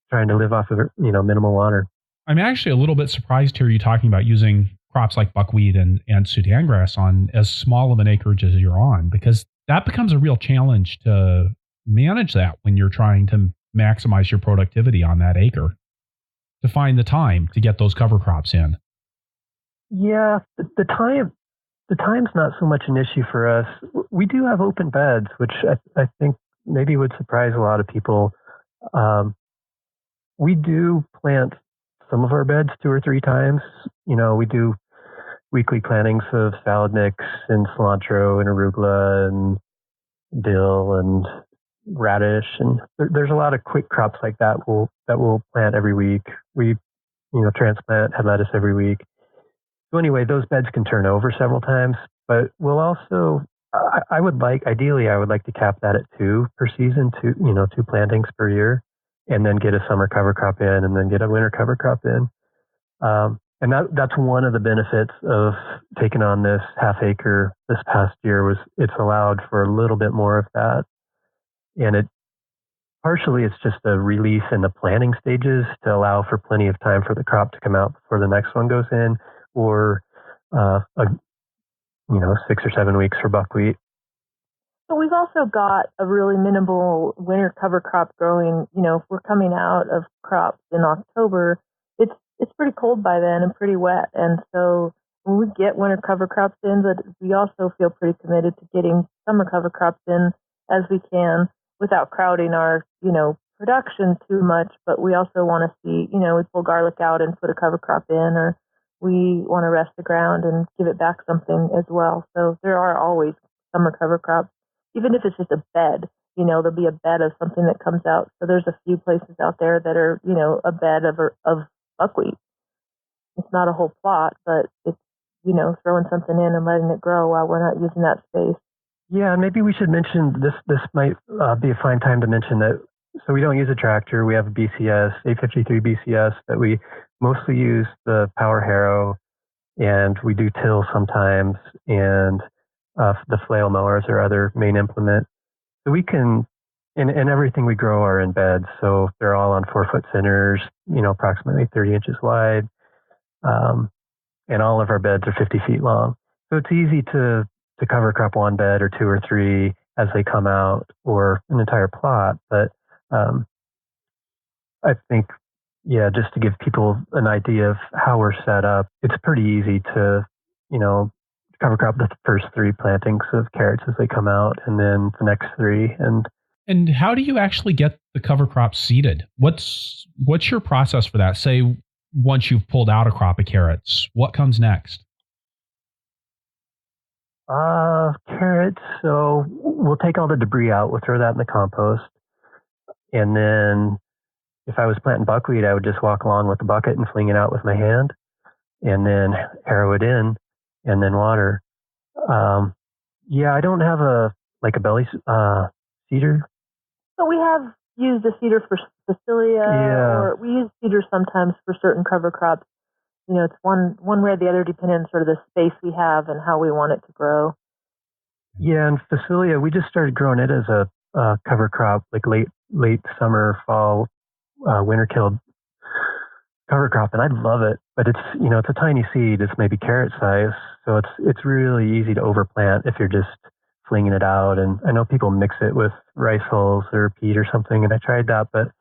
trying to live off of minimal water. I'm actually a little bit surprised to hear you talking about using crops like buckwheat and Sudan grass on as small of an acreage as you're on, because that becomes a real challenge to manage that when you're trying to maximize your productivity on that acre, to find the time to get those cover crops in. Yeah, the time's not so much an issue for us. We do have open beds, which I think maybe would surprise a lot of people. We do plant some of our beds 2 or 3 times. We do weekly plantings of salad mix and cilantro and arugula and dill and radish, and there's a lot of quick crops like that we'll plant every week. We transplant head lettuce every week. So anyway, those beds can turn over several times, but we'll also ideally I would like to cap that at 2 per season, 2 plantings per year, and then get a summer cover crop in, and then get a winter cover crop in. And that's one of the benefits of taking on this half acre this past year, was it's allowed for a little bit more of that. And partially it's just a relief in the planting stages to allow for plenty of time for the crop to come out before the next one goes in, or 6 or 7 weeks for buckwheat. So we've also got a really minimal winter cover crop growing. If we're coming out of crops in October, it's pretty cold by then and pretty wet. And so when we get winter cover crops in, but we also feel pretty committed to getting summer cover crops in as we can without crowding our, production too much. But we also want to see, we pull garlic out and put a cover crop in, or we want to rest the ground and give it back something as well. So there are always summer cover crops, even if it's just a bed. There'll be a bed of something that comes out. So there's a few places out there that are, a bed of buckwheat. It's not a whole plot, but it's, throwing something in and letting it grow while we're not using that space. Yeah, and maybe we should mention this. This might be a fine time to mention that. So we don't use a tractor. We have a BCS, 853 BCS, that we mostly use the power harrow, and we do till sometimes, and the flail mowers are other main implement. So we can, and everything we grow are in beds, so they're all on 4-foot centers, approximately 30 inches wide, and all of our beds are 50 feet long. So it's easy to cover crop one bed or two or three as they come out, or an entire plot. But I think, just to give people an idea of how we're set up, it's pretty easy to, cover crop the first 3 plantings of carrots as they come out, and then the next 3. And how do you actually get the cover crop seeded? What's your process for that? Say, once you've pulled out a crop of carrots, what comes next? Carrots. So we'll take all the debris out. We'll throw that in the compost. And then if I was planting buckwheat, I would just walk along with the bucket and fling it out with my hand, and then harrow it in, and then water. I don't have a belly seeder. So we have used a seeder for Facilia, or we use seeders sometimes for certain cover crops. It's one way or the other, depending on sort of the space we have and how we want it to grow. Yeah, and Facilia, we just started growing it as a cover crop, like late summer, fall, winter killed cover crop, and I love it. But it's it's a tiny seed. It's maybe carrot size, so it's really easy to overplant if you're just flinging it out. And I know people mix it with rice hulls or peat or something, and I tried that, but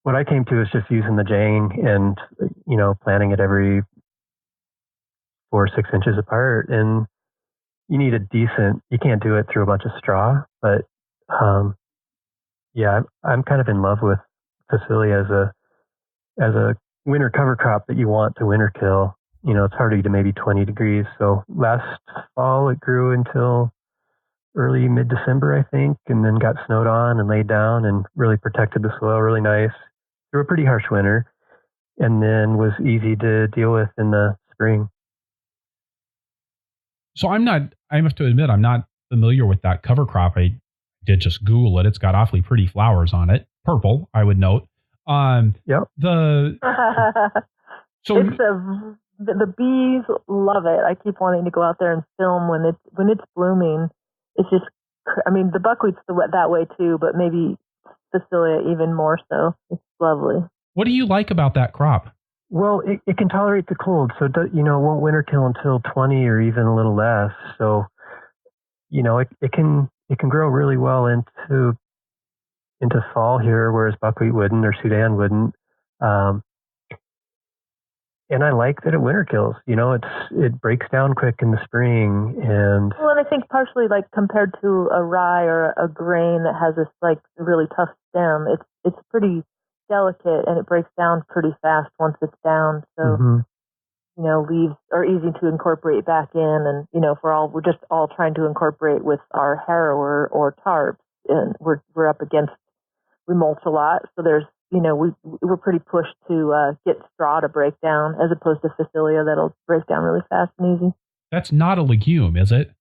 what I came to is just using the jang and planting it every 4 or 6 inches apart. And you need you can't do it through a bunch of straw, but I'm kind of in love with Facilia as a winter cover crop that you want to winter kill. It's hardy to maybe 20 degrees. So last fall it grew until early mid-December, I think, and then got snowed on and laid down and really protected the soil really nice through a pretty harsh winter, and then was easy to deal with in the spring. So I have to admit, I'm not familiar with that cover crop. I did just Google it. It's got awfully pretty flowers on it. Purple, I would note. Yep. The bees love it. I keep wanting to go out there and film when it's blooming. It's just, the buckwheat's that way too, but maybe Facilia even more so. It's lovely. What do you like about that crop? Well, it can tolerate the cold, so it won't winter kill until 20 or even a little less. So, it can grow really well into fall here, whereas buckwheat wouldn't or Sudan wouldn't. And I like that it winter kills. It breaks down quick in the spring, and I think partially compared to a rye or a grain that has this really tough stem, it's pretty delicate and it breaks down pretty fast once it's down. So leaves are easy to incorporate back in, and we're just all trying to incorporate with our harrower or tarps, and we're up against, we mulch a lot, so there's we're pretty pushed to get straw to break down, as opposed to Facilia that'll break down really fast and easy. That's not a legume, is it?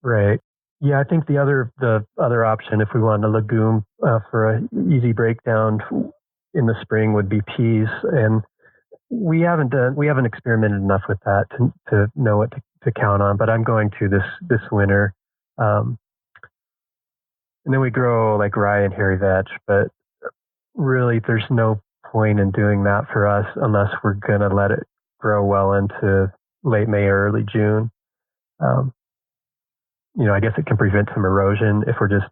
Right. Yeah, I think the other option, if we wanted a legume for an easy breakdown in the spring, would be peas, and we haven't experimented enough with that to know what to count on. But I'm going to this winter, and then we grow rye and hairy vetch, but really, there's no point in doing that for us unless we're going to let it grow well into late May or early June. I guess it can prevent some erosion if we're just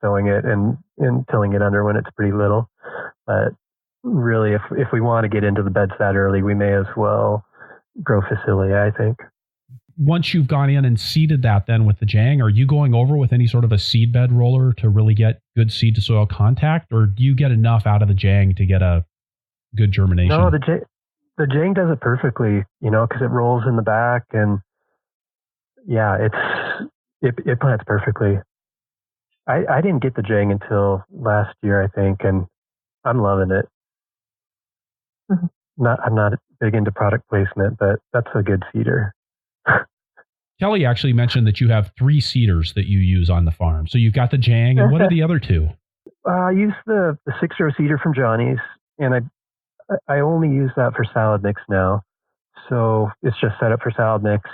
sowing it and tilling it under when it's pretty little. But really, if we want to get into the beds that early, we may as well grow Facilia, I think. Once you've gone in and seeded that then with the jang, are you going over with any sort of a seed bed roller to really get good seed to soil contact, or do you get enough out of the jang to get a good germination? No, the jang does it perfectly, because it rolls in the back, and it plants perfectly. I didn't get the jang until last year, I think, and I'm loving it. Mm-hmm. I'm not big into product placement, but that's a good seeder. Kelly actually mentioned that you have 3 seeders that you use on the farm. So you've got the jang, and what are the other 2? I use the 6-row seeder from Johnny's, and I only use that for salad mix now. So it's just set up for salad mix.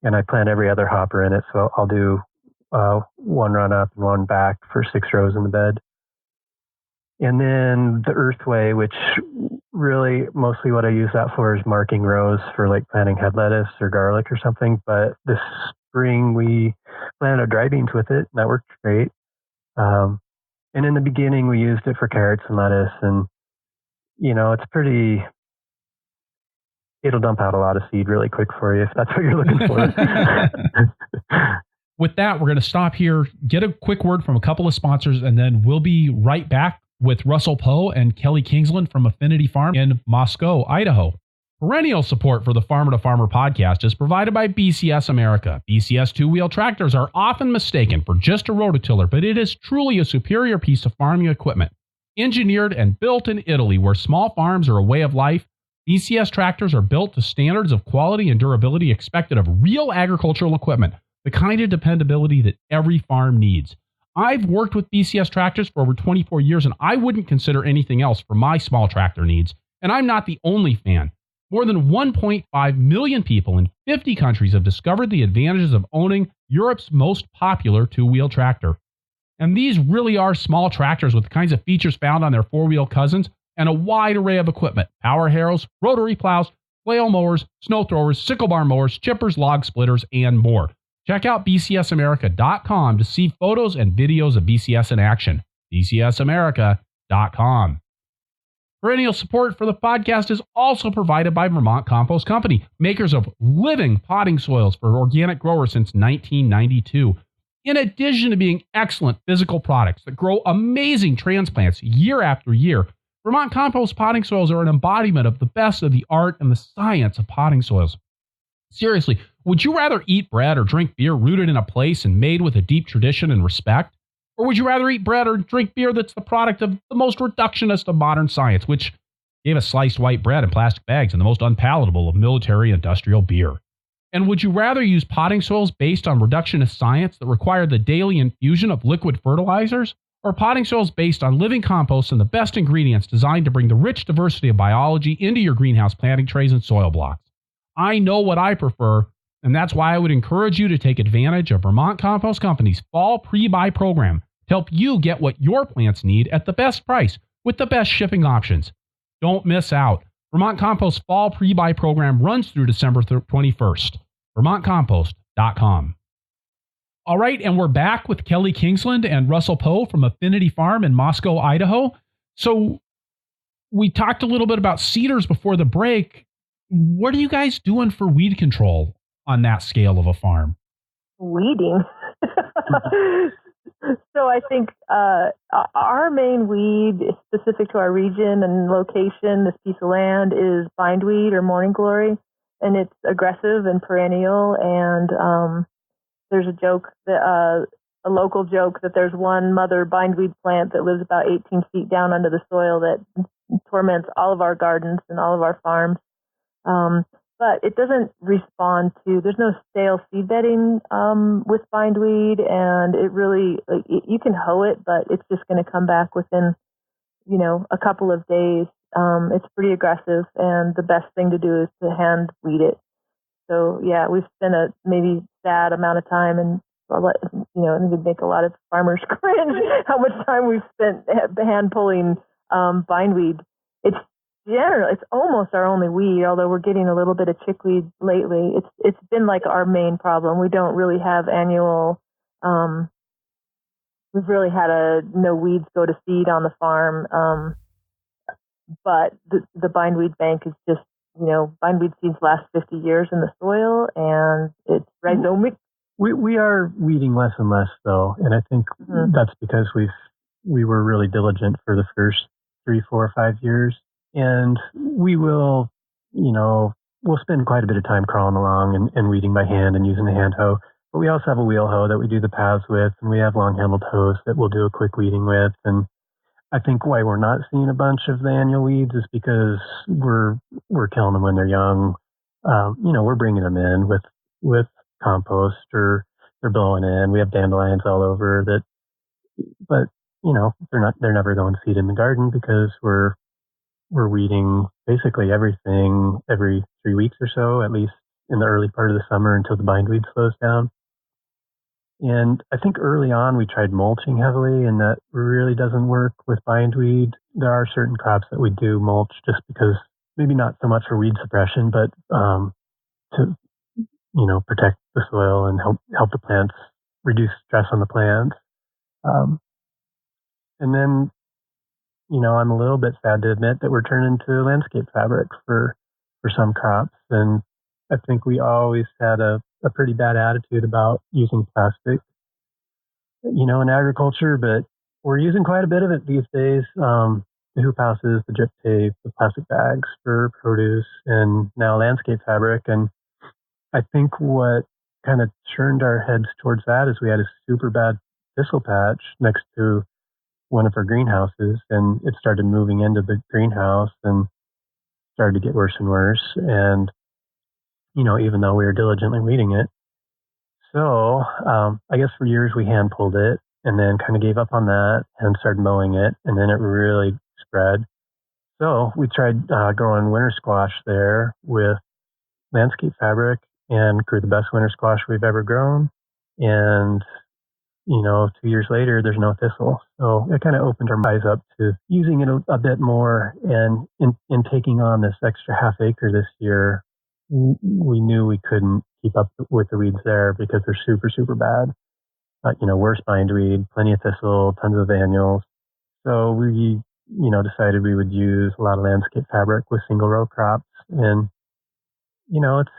And I plant every other hopper in it. So I'll do one run up and one back for 6 rows in the bed. And then the earthway, which really mostly what I use that for is marking rows for like planting head lettuce or garlic or something. But this spring we planted dry beans with it. And that worked great. And in the beginning we used it for carrots and lettuce. And, it'll dump out a lot of seed really quick for you if that's what you're looking for. With that, we're going to stop here, get a quick word from a couple of sponsors, and then we'll be right back with Russell Poe and Kelly Kingsland from Affinity Farm in Moscow, Idaho. Perennial support for the Farmer to Farmer podcast is provided by BCS America. BCS two-wheel tractors are often mistaken for just a rototiller, but it is truly a superior piece of farming equipment. Engineered and built in Italy, where small farms are a way of life, BCS tractors are built to standards of quality and durability expected of real agricultural equipment, the kind of dependability that every farm needs. I've worked with BCS tractors for over 24 years, and I wouldn't consider anything else for my small tractor needs, and I'm not the only fan. More than 1.5 million people in 50 countries have discovered the advantages of owning Europe's most popular two-wheel tractor. And these really are small tractors with the kinds of features found on their four-wheel cousins, and a wide array of equipment: power harrows, rotary plows, flail mowers, snow throwers, sickle bar mowers, chippers, log splitters, and more. Check out bcsamerica.com to see photos and videos of BCS in action. bcsamerica.com. Perennial support for the podcast is also provided by Vermont Compost Company, makers of living potting soils for organic growers since 1992. In addition to being excellent physical products that grow amazing transplants year after year, Vermont Compost potting soils are an embodiment of the best of the art and the science of potting soils. Seriously, would you rather eat bread or drink beer rooted in a place and made with a deep tradition and respect? Or would you rather eat bread or drink beer that's the product of the most reductionist of modern science, which gave us sliced white bread in plastic bags and the most unpalatable of military industrial beer? And would you rather use potting soils based on reductionist science that require the daily infusion of liquid fertilizers? Or potting soils based on living compost and the best ingredients designed to bring the rich diversity of biology into your greenhouse planting trays and soil blocks? I know what I prefer, and that's why I would encourage you to take advantage of Vermont Compost Company's Fall Pre-Buy program to help you get what your plants need at the best price with the best shipping options. Don't miss out. Vermont Compost Fall Pre-Buy program runs through December 21st. VermontCompost.com. All right, and we're back with Kelly Kingsland and Russell Poe from Affinity Farm in Moscow, Idaho. So we talked a little bit about cedars before the break. What are you guys doing for weed control on that scale of a farm? Weeding. So I think our main weed specific to our region and location, this piece of land, is bindweed or morning glory, and it's aggressive and perennial. And there's a joke that a local joke that there's one mother bindweed plant that lives about 18 feet down under the soil that torments all of our gardens and all of our farms. But it doesn't respond to, there's no stale seed bedding with bindweed, and it really, you can hoe it, but it's just going to come back within, a couple of days. It's pretty aggressive, and the best thing to do is to hand weed it. So yeah, we've spent a maybe sad amount of time, and it would make a lot of farmers cringe how much time we've spent hand pulling bindweed. It's almost our only weed, although we're getting a little bit of chickweed lately. It's been like our main problem. We don't really have annual. We've really had no weeds go to seed on the farm, but the bindweed bank is just, bindweed seeds last 50 years in the soil, and it's rhizomic. We are weeding less and less, though, and I think that's because we were really diligent for the first 3, 4, 5 years. And we will, we'll spend quite a bit of time crawling along and weeding by hand and using the hand hoe. But we also have a wheel hoe that we do the paths with, and we have long-handled hoes that we'll do a quick weeding with. And I think why we're not seeing a bunch of the annual weeds is because we're killing them when they're young. We're bringing them in with compost, or they're blowing in. We have dandelions all over that, but they're never going to seed in the garden because we're we're weeding basically everything every 3 weeks or so, at least in the early part of the summer until the bindweed slows down. And I think early on we tried mulching heavily, and that really doesn't work with bindweed. There are certain crops that we do mulch just because, maybe not so much for weed suppression, but to protect the soil and help the plants reduce stress on the plants. And then, I'm a little bit sad to admit that we're turning to landscape fabric for some crops, and I think we always had a pretty bad attitude about using plastic, in agriculture, but we're using quite a bit of it these days. The hoop houses, the drip tape, the plastic bags for produce, and now landscape fabric. And I think what kind of turned our heads towards that is we had a super bad thistle patch next to one of our greenhouses, and it started moving into the greenhouse and started to get worse and worse. And, even though we were diligently weeding it. So I guess for years we hand pulled it and then kind of gave up on that and started mowing it. And then it really spread. So we tried growing winter squash there with landscape fabric and grew the best winter squash we've ever grown. And, 2 years later, there's no thistle. So it kind of opened our eyes up to using it a bit more. And in taking on this extra half acre this year, we knew we couldn't keep up with the weeds there because they're super, super bad. Worse bindweed, plenty of thistle, tons of annuals. So we, decided we would use a lot of landscape fabric with single row crops. And, it's,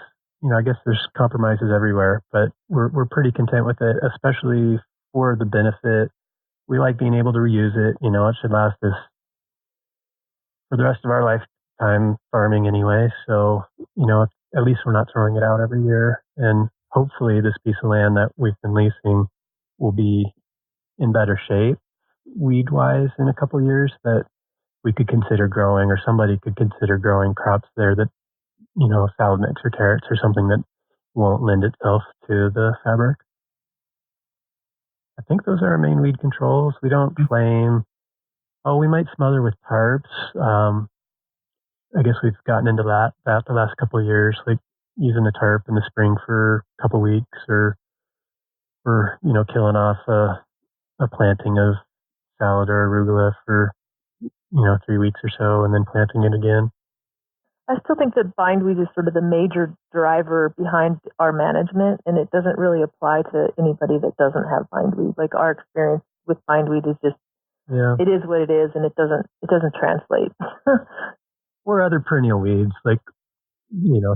I guess there's compromises everywhere, but we're pretty content with it, especially for the benefit. We like being able to reuse it. It should last us for the rest of our lifetime farming anyway. So, at least we're not throwing it out every year. And hopefully this piece of land that we've been leasing will be in better shape weed-wise in a couple of years, that we could consider growing, or somebody could consider growing crops there that, salad mix or carrots or something that won't lend itself to the fabric. I think those are our main weed controls. We don't flame. Oh, we might smother with tarps. I guess we've gotten into that the last couple of years, like using a tarp in the spring for a couple of weeks, or killing off a planting of salad or arugula for 3 weeks or so, and then planting it again. I still think that bindweed is sort of the major driver behind our management, and it doesn't really apply to anybody that doesn't have bindweed. Like, our experience with bindweed is just, it is what it is, and it doesn't translate. Or other perennial weeds, like,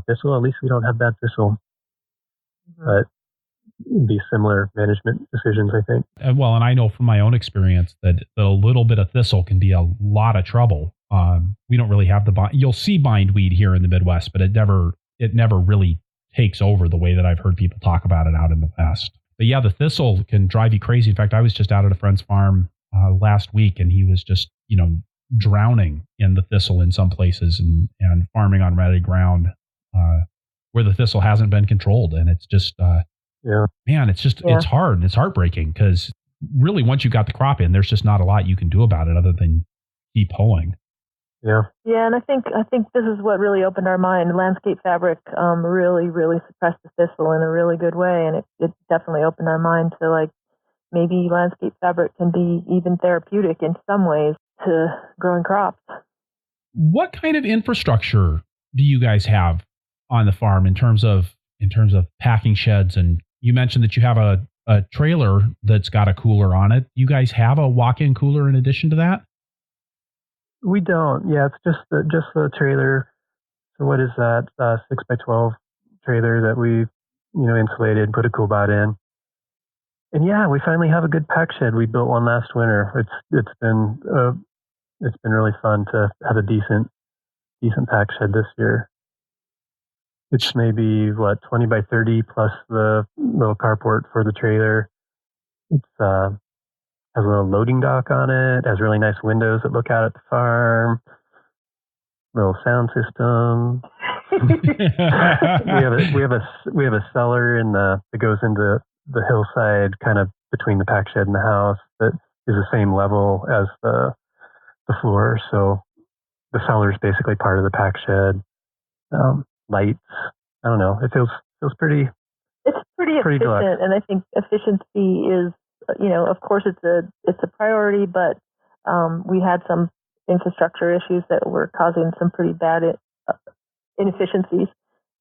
thistle. At least we don't have bad thistle. Mm-hmm. But it'd be similar management decisions, I think. Well, and I know from my own experience that a little bit of thistle can be a lot of trouble. We don't really have you'll see bindweed here in the Midwest, but it never really takes over the way that I've heard people talk about it out in the West. But yeah, the thistle can drive you crazy. In fact, I was just out at a friend's farm last week, and he was just, drowning in the thistle in some places and farming on ready ground where the thistle hasn't been controlled. And it's just, man, it's hard and it's heartbreaking, because really once you got the crop in, there's just not a lot you can do about it other than keep hoeing. Yeah. Yeah, and I think this is what really opened our mind. Landscape fabric really, really suppressed the thistle in a really good way, and it definitely opened our mind to, like, maybe landscape fabric can be even therapeutic in some ways to growing crops. What kind of infrastructure do you guys have on the farm in terms of packing sheds? And you mentioned that you have a trailer that's got a cooler on it. You guys have a walk-in cooler in addition to that? We don't. Yeah, it's just the trailer. So what is that? 6x12 trailer that we, insulated, put a cool bot in. And yeah, we finally have a good pack shed. We built one last winter. It's been really fun to have a decent pack shed this year. It's maybe 20 by 30 plus the little carport for the trailer. It's has a little loading dock on it. Has really nice windows that look out at the farm. Little sound system. we have a cellar that goes into the hillside, kind of between the pack shed and the house, that is the same level as the floor. So the cellar is basically part of the pack shed. Lights. I don't know. It feels pretty. It's pretty efficient, deluxe. and I think efficiency is, of course, it's a priority, but we had some infrastructure issues that were causing some pretty bad inefficiencies,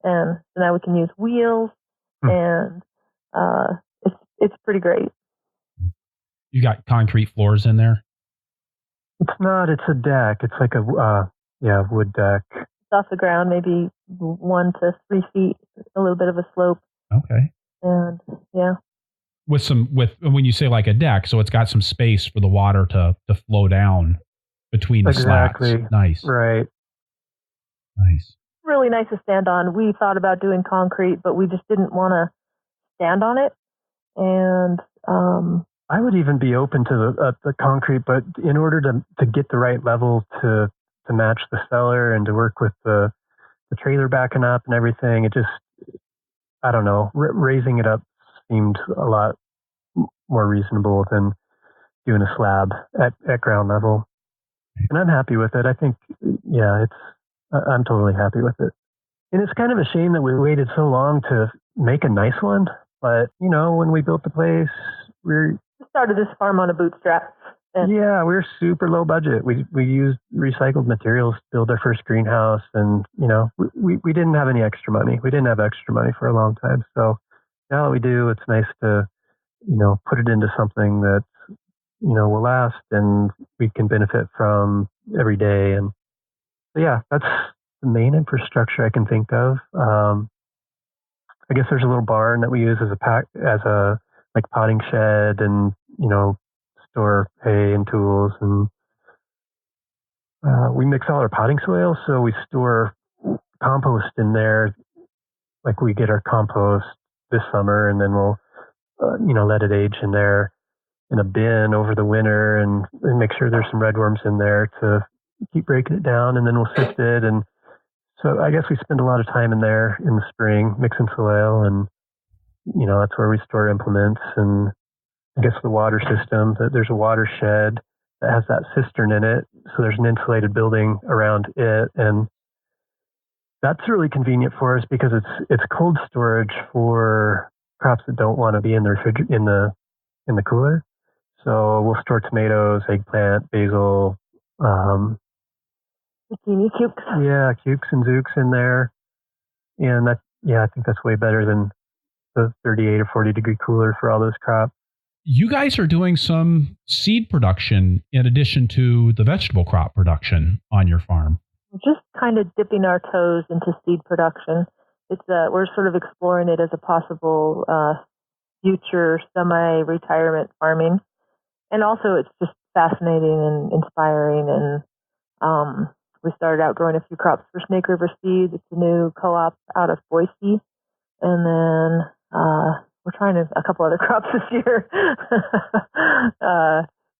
and so now we can use wheels, and it's pretty great. You got concrete floors in there? It's not. It's a deck. It's like a wood deck. It's off the ground, maybe 1 to 3 feet, a little bit of a slope. Okay. And yeah. With when you say like a deck, so it's got some space for the water to flow down between the slats. Nice. Right. Nice. Really nice to stand on. We thought about doing concrete, but we just didn't want to stand on it. And I would even be open to the concrete, but in order to get the right level to match the cellar and to work with the trailer backing up and everything, it just, I don't know, raising it up seemed a lot more reasonable than doing a slab at ground level. And I'm happy with it. I think, I'm totally happy with it. And it's kind of a shame that we waited so long to make a nice one. But, when we built the place, we started this farm on a bootstrap. We were super low budget. We used recycled materials to build our first greenhouse. And, we didn't have any extra money. We didn't have extra money for a long time. So now that we do, it's nice to, put it into something that, will last and we can benefit from every day. And so, that's the main infrastructure I can think of. I guess there's a little barn that we use as a potting shed and, store hay and tools. And we mix all our potting soil, so we store compost in there. Like we get our compost this summer and then we'll, let it age in there in a bin over the winter and make sure there's some redworms in there to keep breaking it down, and then we'll sift it. And so I guess we spend a lot of time in there in the spring mixing soil, and that's where we store implements. And I guess the water system, there's a watershed that has that cistern in it, so there's an insulated building around it, and that's really convenient for us because it's cold storage for crops that don't want to be in the in the cooler. So we'll store tomatoes, eggplant, basil, zucchini, cukes. Yeah, cukes and zooks in there. And I think that's way better than the 38 or 40 degree cooler for all those crops. You guys are doing some seed production in addition to the vegetable crop production on your farm. We're just kind of dipping our toes into seed production. We're sort of exploring it as a possible future semi-retirement farming. And also it's just fascinating and inspiring. And we started out growing a few crops for Snake River Seed. It's a new co-op out of Boise. And then we're trying a couple other crops this year.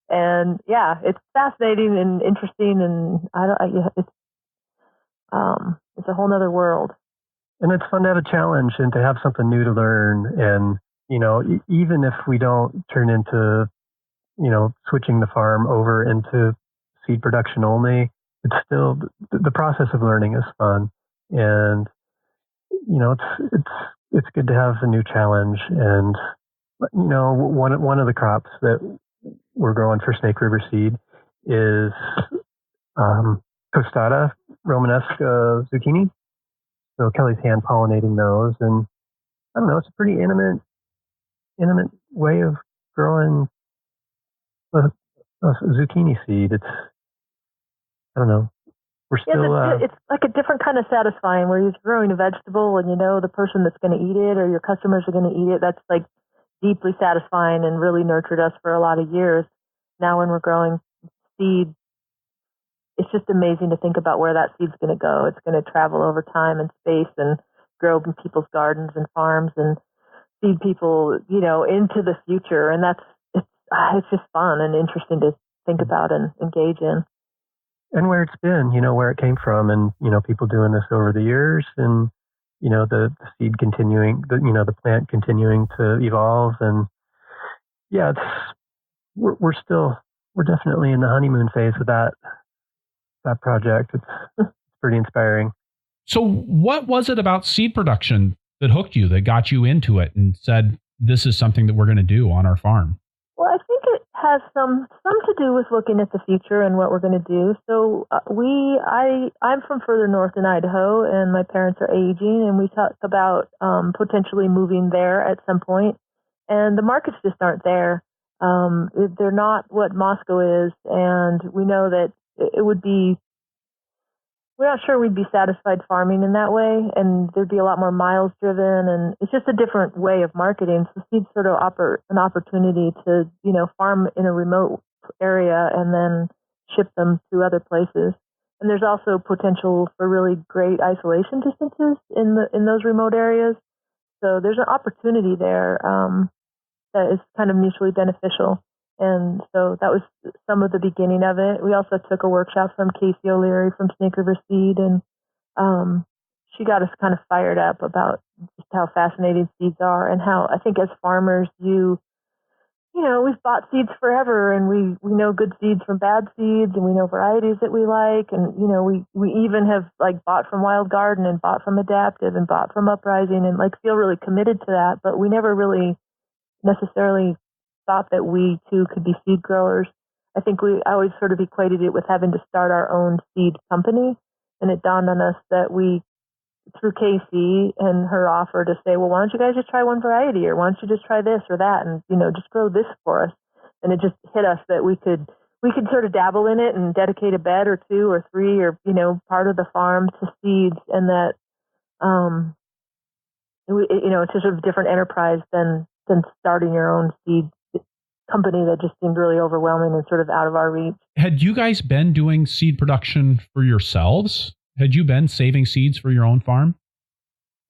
And it's fascinating and interesting. And it's a whole nother world. And it's fun to have a challenge and to have something new to learn. And, even if we don't turn into, switching the farm over into seed production only, it's still, the process of learning is fun. And, it's good to have a new challenge. And, one of the crops that we're growing for Snake River Seed is Costata Romanesque zucchini. So Kelly's hand pollinating those, and I don't know, it's a pretty intimate way of growing a zucchini seed. It's, I don't know, we're still... it's like a different kind of satisfying where you're growing a vegetable and the person that's going to eat it or your customers are going to eat it. That's like deeply satisfying and really nurtured us for a lot of years. Now when we're growing seed, it's just amazing to think about where that seed's going to go. It's going to travel over time and space and grow in people's gardens and farms and feed people, into the future. And it's just fun and interesting to think about and engage in. And where it's been, where it came from, and, people doing this over the years, and, the seed continuing, the plant continuing to evolve. And we're definitely in the honeymoon phase of that that project. It's pretty inspiring. So what was it about seed production that hooked you, that got you into it and said, this is something that we're going to do on our farm? Well, I think it has some to do with looking at the future and what we're going to do. So I'm from further north in Idaho, and my parents are aging, and we talked about potentially moving there at some point, and the markets just aren't there. They're not what Moscow is, and we know that it would be. We're not sure we'd be satisfied farming in that way, and there'd be a lot more miles driven, and it's just a different way of marketing. So seeds sort of offer an opportunity to, farm in a remote area and then ship them to other places. And there's also potential for really great isolation distances in those remote areas. So there's an opportunity there that is kind of mutually beneficial. And so that was some of the beginning of it. We also took a workshop from Casey O'Leary from Snake River Seed, and she got us kind of fired up about just how fascinating seeds are, and how I think as farmers, we've bought seeds forever, and we know good seeds from bad seeds, and we know varieties that we like, and we even have bought from Wild Garden and bought from Adaptive and bought from Uprising and feel really committed to that, but we never really necessarily thought that we too could be seed growers. I think I always sort of equated it with having to start our own seed company, and it dawned on us that we, through Casey and her offer to say, well, why don't you guys just try one variety, or why don't you just try this or that, and just grow this for us. And it just hit us that we could sort of dabble in it and dedicate a bed or two or three or part of the farm to seeds, and that it's a sort of different enterprise than starting your own seed company that just seemed really overwhelming and sort of out of our reach. Had you guys been doing seed production for yourselves? Had you been saving seeds for your own farm?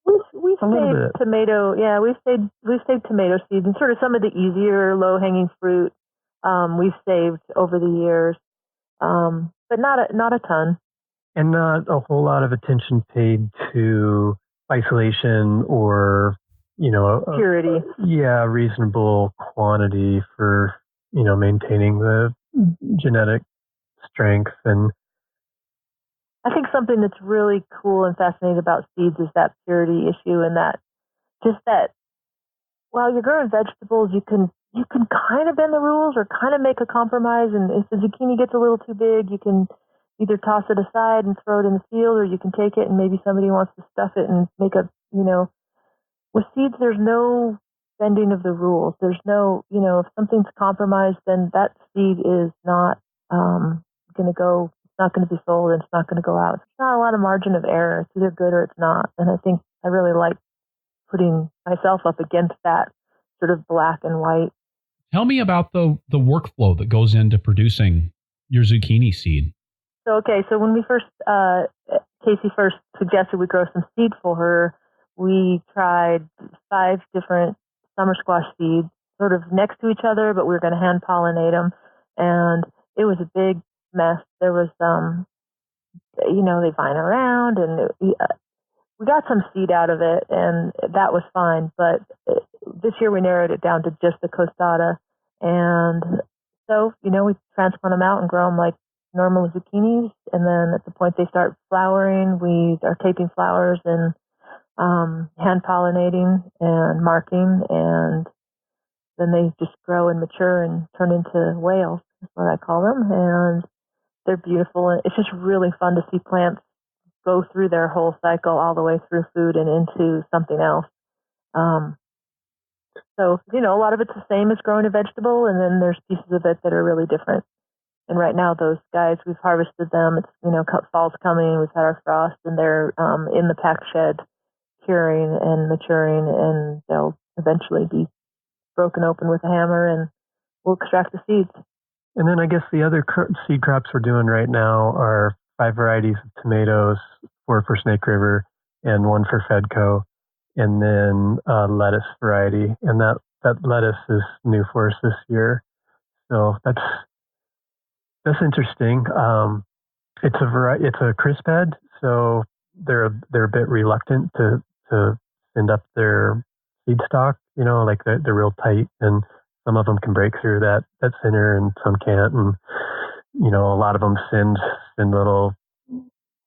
We saved tomato. Yeah, we saved tomato seeds and sort of some of the easier low hanging fruit. We've saved over the years, but not a ton. And not a whole lot of attention paid to isolation or purity. Reasonable quantity for, maintaining the genetic strength. And I think something that's really cool and fascinating about seeds is that purity issue, and that while you're growing vegetables, you can kind of bend the rules or kind of make a compromise. And if the zucchini gets a little too big, you can either toss it aside and throw it in the field, or you can take it and maybe somebody wants to stuff it and make with seeds, there's no bending of the rules. There's no, if something's compromised, then that seed is not going to go, it's not going to be sold, and it's not going to go out. There's not a lot of margin of error. It's either good or it's not. And I think I really like putting myself up against that sort of black and white. Tell me about the workflow that goes into producing your zucchini seed. So when we first, Casey first suggested we grow some seed for her, we tried 5 different summer squash seeds sort of next to each other, but we were going to hand pollinate them. And it was a big mess. There was, they vine around, and we got some seed out of it, and that was fine. But this year we narrowed it down to just the costata. And so, we transplant them out and grow them like normal zucchinis. And then at the point they start flowering, we are taping flowers and hand pollinating and marking, and then they just grow and mature and turn into whales. That's what I call them, and they're beautiful. And it's just really fun to see plants go through their whole cycle all the way through food and into something else. So a lot of it's the same as growing a vegetable, and then there's pieces of it that are really different. And right now, those guys, we've harvested them. It's fall's coming. We've had our frost, and they're in the pack shed, curing and maturing, and they'll eventually be broken open with a hammer, and we'll extract the seeds. And then I guess the other seed crops we're doing right now are 5 varieties of tomatoes, 4 for Snake River and 1 for Fedco, and then a lettuce variety. And that lettuce is new for us this year. So that's interesting. It's a crisp head, so they're a bit reluctant to send up their seed stock, they're real tight, and some of them can break through that center and some can't. And, a lot of them send and little,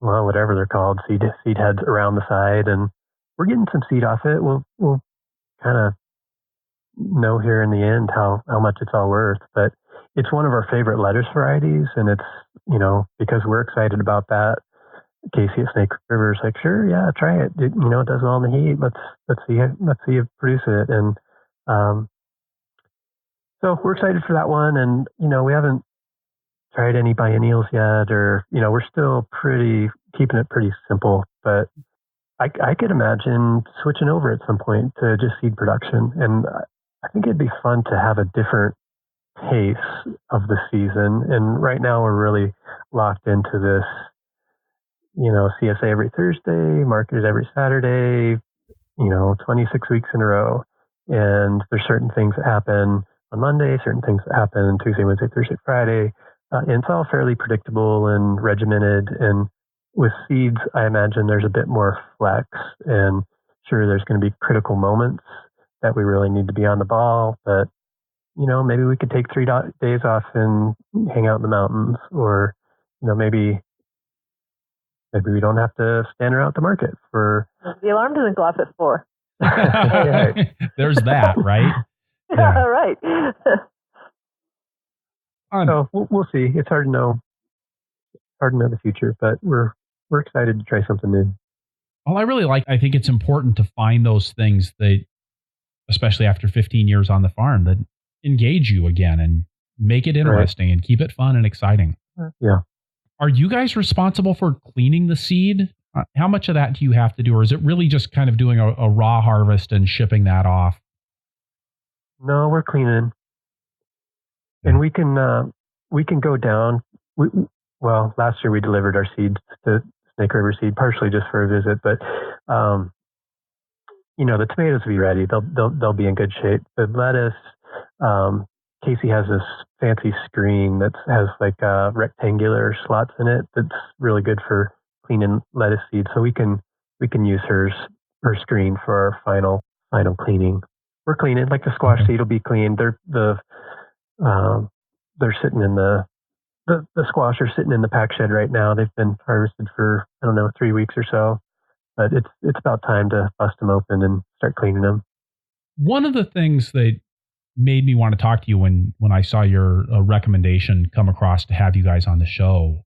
well, whatever they're called, seed heads around the side, and we're getting some seed off it. We'll kind of know here in the end how much it's all worth, but it's one of our favorite lettuce varieties, and it's, because we're excited about that. Casey at Snake River is like, sure, yeah, try it. It does well in the heat. Let's see you produce it, and so we're excited for that one. And we haven't tried any biennials yet, or we're still keeping it pretty simple. But I could imagine switching over at some point to just seed production, and I think it'd be fun to have a different pace of the season. And right now we're really locked into this, CSA every Thursday, market every Saturday, 26 weeks in a row. And there's certain things that happen on Monday, certain things that happen Tuesday, Wednesday, Thursday, Friday. And it's all fairly predictable and regimented. And with seeds, I imagine there's a bit more flex. And sure, there's going to be critical moments that we really need to be on the ball. But, maybe we could take 3 days off and hang out in the mountains. Or, maybe we don't have to stand around at the market for... The alarm doesn't go off at 4. There's that, right? Yeah, right. So we'll see. It's hard to know the future, but we're excited to try something new. Well, I think it's important to find those things that, especially after 15 years on the farm, that engage you again and make it interesting and keep it fun and exciting. Yeah. Are you guys responsible for cleaning the seed? How much of that do you have to do? Or is it really just kind of doing a raw harvest and shipping that off? No, we're cleaning. And we can go down. Last year we delivered our seeds to Snake River Seed, partially just for a visit, but the tomatoes will be ready. They'll be in good shape. The lettuce, Casey has this fancy screen that has like rectangular slots in it that's really good for cleaning lettuce seeds. So we can use her screen for our final cleaning. We're cleaning, like the squash seed will be cleaned. They're sitting in the squash are sitting in the pack shed right now. They've been harvested for 3 weeks or so, but it's about time to bust them open and start cleaning them. One of the things that made me want to talk to you when I saw your recommendation come across to have you guys on the show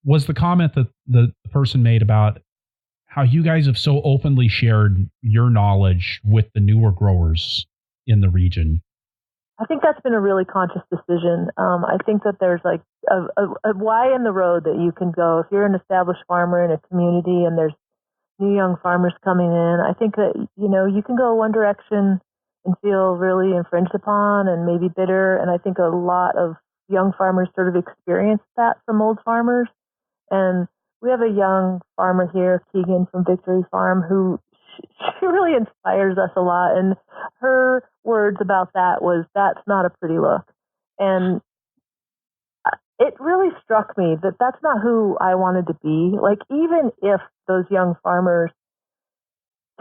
was the comment that the person made about how you guys have so openly shared your knowledge with the newer growers in the region. I think that's been a really conscious decision. I think that there's like a why in the road that you can go. If you're an established farmer in a community and there's new young farmers coming in, I think that, you can go one direction and feel really infringed upon and maybe bitter. And I think a lot of young farmers sort of experience that from old farmers. And we have a young farmer here, Keegan from Victory Farm, who she really inspires us a lot. And her words about that was, "That's not a pretty look." And it really struck me that that's not who I wanted to be. Like, even if those young farmers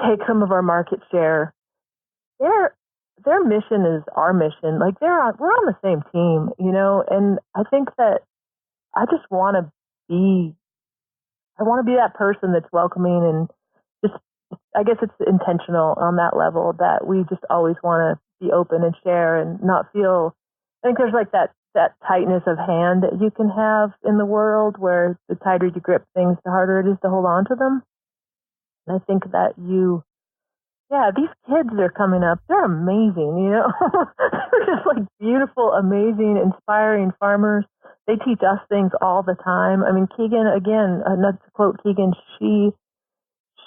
take some of our market share, their mission is our mission. Like, we're on the same team, and I think that I just want to be that person that's welcoming and just, I guess it's intentional on that level that we just always want to be open and share and not feel, I think there's like that tightness of hand that you can have in the world where the tighter you grip things, the harder it is to hold on to them. And I think that these kids that are coming up, they're amazing, They're just like beautiful, amazing, inspiring farmers. They teach us things all the time. I mean, Keegan, again, not to quote Keegan, she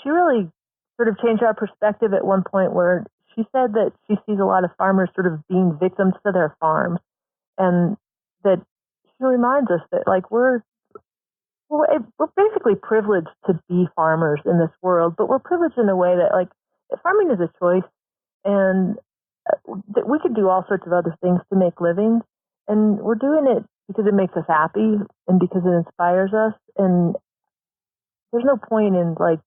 really sort of changed our perspective at one point where she said that she sees a lot of farmers sort of being victims to their farms. And that she reminds us that, like, we're basically privileged to be farmers in this world, but we're privileged in a way that, like, farming is a choice, and that we could do all sorts of other things to make livings, and we're doing it because it makes us happy and because it inspires us. And there's no point in like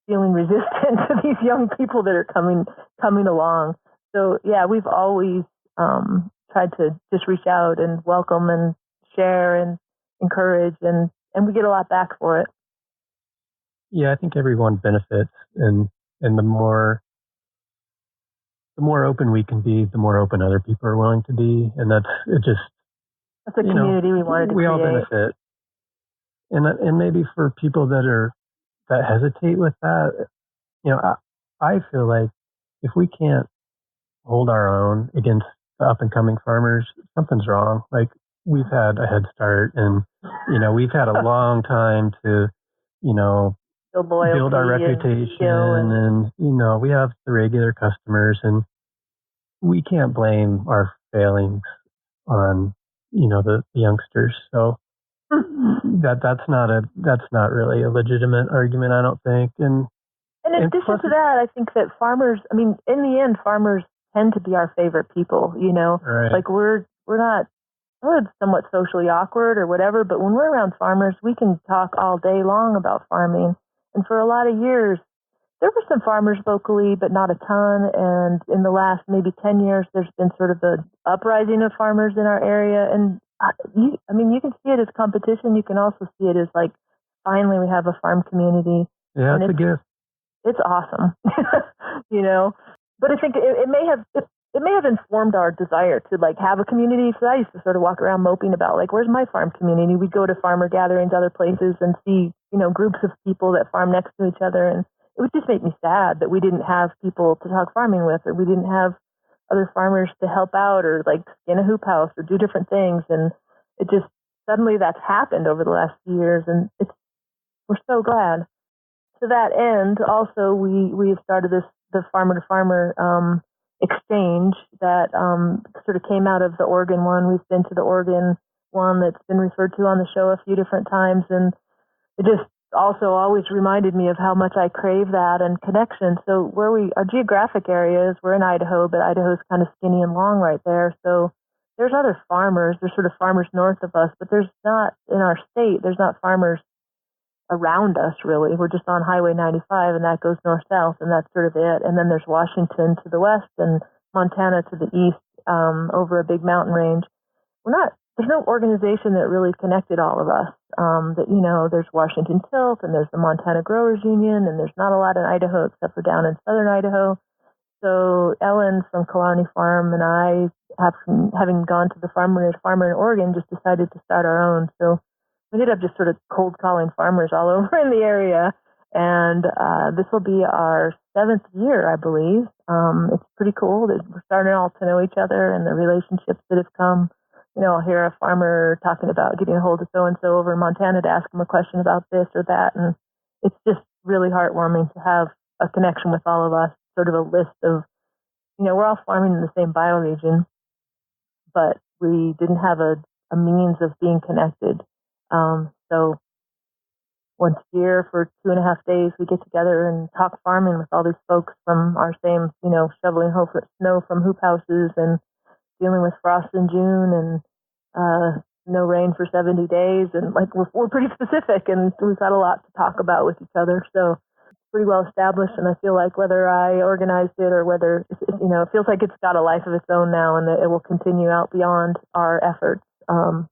feeling resistant to these young people that are coming along. So yeah, we've always tried to just reach out and welcome and share and encourage, and we get a lot back for it. Yeah, I think everyone benefits, and the more open we can be, the more open other people are willing to be, and that's a community we wanted to create. We all benefit, and maybe for people that hesitate with that, I feel like if we can't hold our own against the up and coming farmers, something's wrong. Like, we've had a head start, and we've had a long time to build our reputation, and we have the regular customers, and we can't blame our failings on the youngsters. So that's not really a legitimate argument, I don't think. And in addition to that, I think that farmers, in the end, farmers tend to be our favorite people. Right. Like, we're somewhat socially awkward or whatever, but when we're around farmers, we can talk all day long about farming. And for a lot of years, there were some farmers locally, but not a ton. And in the last maybe 10 years, there's been sort of the uprising of farmers in our area. And you can see it as competition. You can also see it as like, finally, we have a farm community. Yeah, it's a gift. It's awesome, But I think it may have informed our desire to like have a community. So I used to sort of walk around moping about like, where's my farm community? We'd go to farmer gatherings, other places, and see groups of people that farm next to each other, and it would just make me sad that we didn't have people to talk farming with, or we didn't have other farmers to help out, or like skin a hoop house, or do different things. And it just suddenly that's happened over the last few years, and we're so glad. To that end, also we have started the farmer to farmer exchange that sort of came out of the Oregon one. We've been to the Oregon one that's been referred to on the show a few different times, and it just also always reminded me of how much I crave that and connection. So our geographic areas, we're in Idaho, but Idaho's kind of skinny and long right there. So there's other farmers. There's sort of farmers north of us, but there's not in our state. There's not farmers around us, really. We're just on Highway 95, and that goes north-south, and that's sort of it. And then there's Washington to the west and Montana to the east, over a big mountain range. There's no organization that really connected all of us. There's Washington Tilt, and there's the Montana Growers Union, and there's not a lot in Idaho except for down in southern Idaho. So Ellen from Killarney Farm and I, having gone to the farmer in Oregon, just decided to start our own. So we ended up just sort of cold calling farmers all over in the area. And this will be our 7th year, I believe. It's pretty cool that we're starting all to know each other, and the relationships that have come. I'll hear a farmer talking about getting a hold of so-and-so over in Montana to ask them a question about this or that. And it's just really heartwarming to have a connection with all of us, sort of a list of, we're all farming in the same bioregion, but we didn't have a means of being connected. So once a year for 2.5 days, we get together and talk farming with all these folks from our same, shoveling snow from hoop houses and dealing with frost in June and no rain for 70 days. And like, we're pretty specific, and we've got a lot to talk about with each other. So it's pretty well established. And I feel like whether I organized it or whether, it feels like it's got a life of its own now, and that it will continue out beyond our efforts. And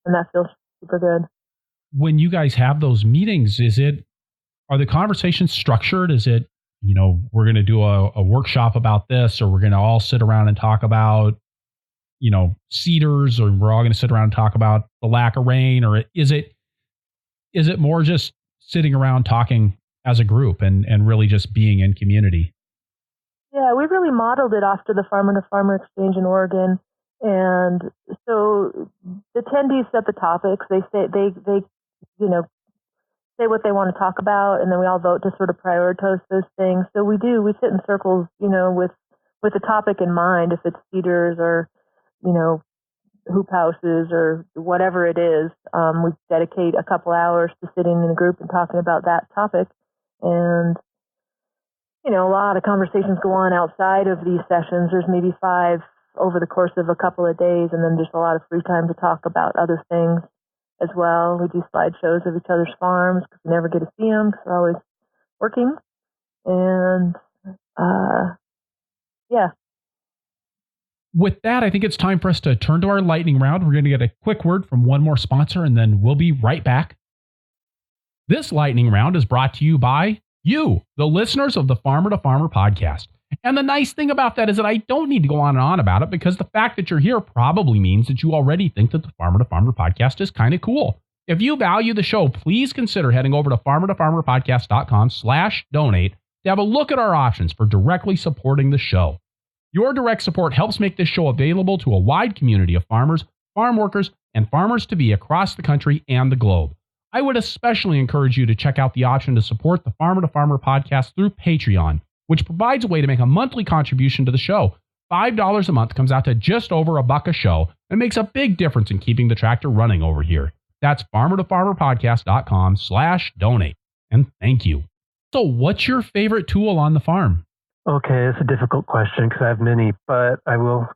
that feels super good. When you guys have those meetings, are the conversations structured? Is it, we're going to do a workshop about this, or we're going to all sit around and talk about, cedars, or we're all going to sit around and talk about the lack of rain? Or is it more just sitting around talking as a group and really just being in community? Yeah, we really modeled it after the Farmer to Farmer Exchange in Oregon. And so the attendees set the topics. They say say what they want to talk about, and then we all vote to sort of prioritize those things. So we sit in circles, with a topic in mind, if it's cedars or, hoop houses or whatever it is. We dedicate a couple hours to sitting in a group and talking about that topic. And, a lot of conversations go on outside of these sessions. There's maybe 5 over the course of a couple of days, and then just a lot of free time to talk about other things as well. We do slideshows of each other's farms because we never get to see them because we're always working. And, yeah. With that, I think it's time for us to turn to our lightning round. We're going to get a quick word from one more sponsor, and then we'll be right back. This lightning round is brought to you by you, the listeners of the Farmer to Farmer podcast. And the nice thing about that is that I don't need to go on and on about it, because the fact that you're here probably means that you already think that the Farmer to Farmer podcast is kind of cool. If you value the show, please consider heading over to farmertofarmerpodcast.com/donate to have a look at our options for directly supporting the show. Your direct support helps make this show available to a wide community of farmers, farm workers, and farmers-to-be across the country and the globe. I would especially encourage you to check out the option to support the Farmer to Farmer podcast through Patreon, which provides a way to make a monthly contribution to the show. $5 a month comes out to just over $1 a show and makes a big difference in keeping the tractor running over here. That's farmertofarmerpodcast.com/donate. And thank you. So what's your favorite tool on the farm? Okay, it's a difficult question because I have many, but I will,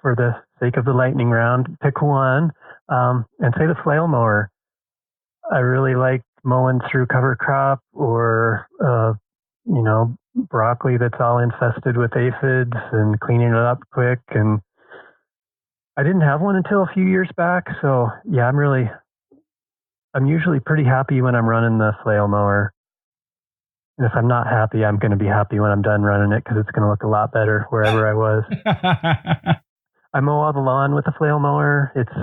for the sake of the lightning round, pick one and say the flail mower. I really like mowing through cover crop or, broccoli that's all infested with aphids and cleaning it up quick. And I didn't have one until a few years back. So yeah, I'm usually pretty happy when I'm running the flail mower. And if I'm not happy, I'm going to be happy when I'm done running it because it's going to look a lot better wherever I was. I mow all the lawn with a flail mower. It's,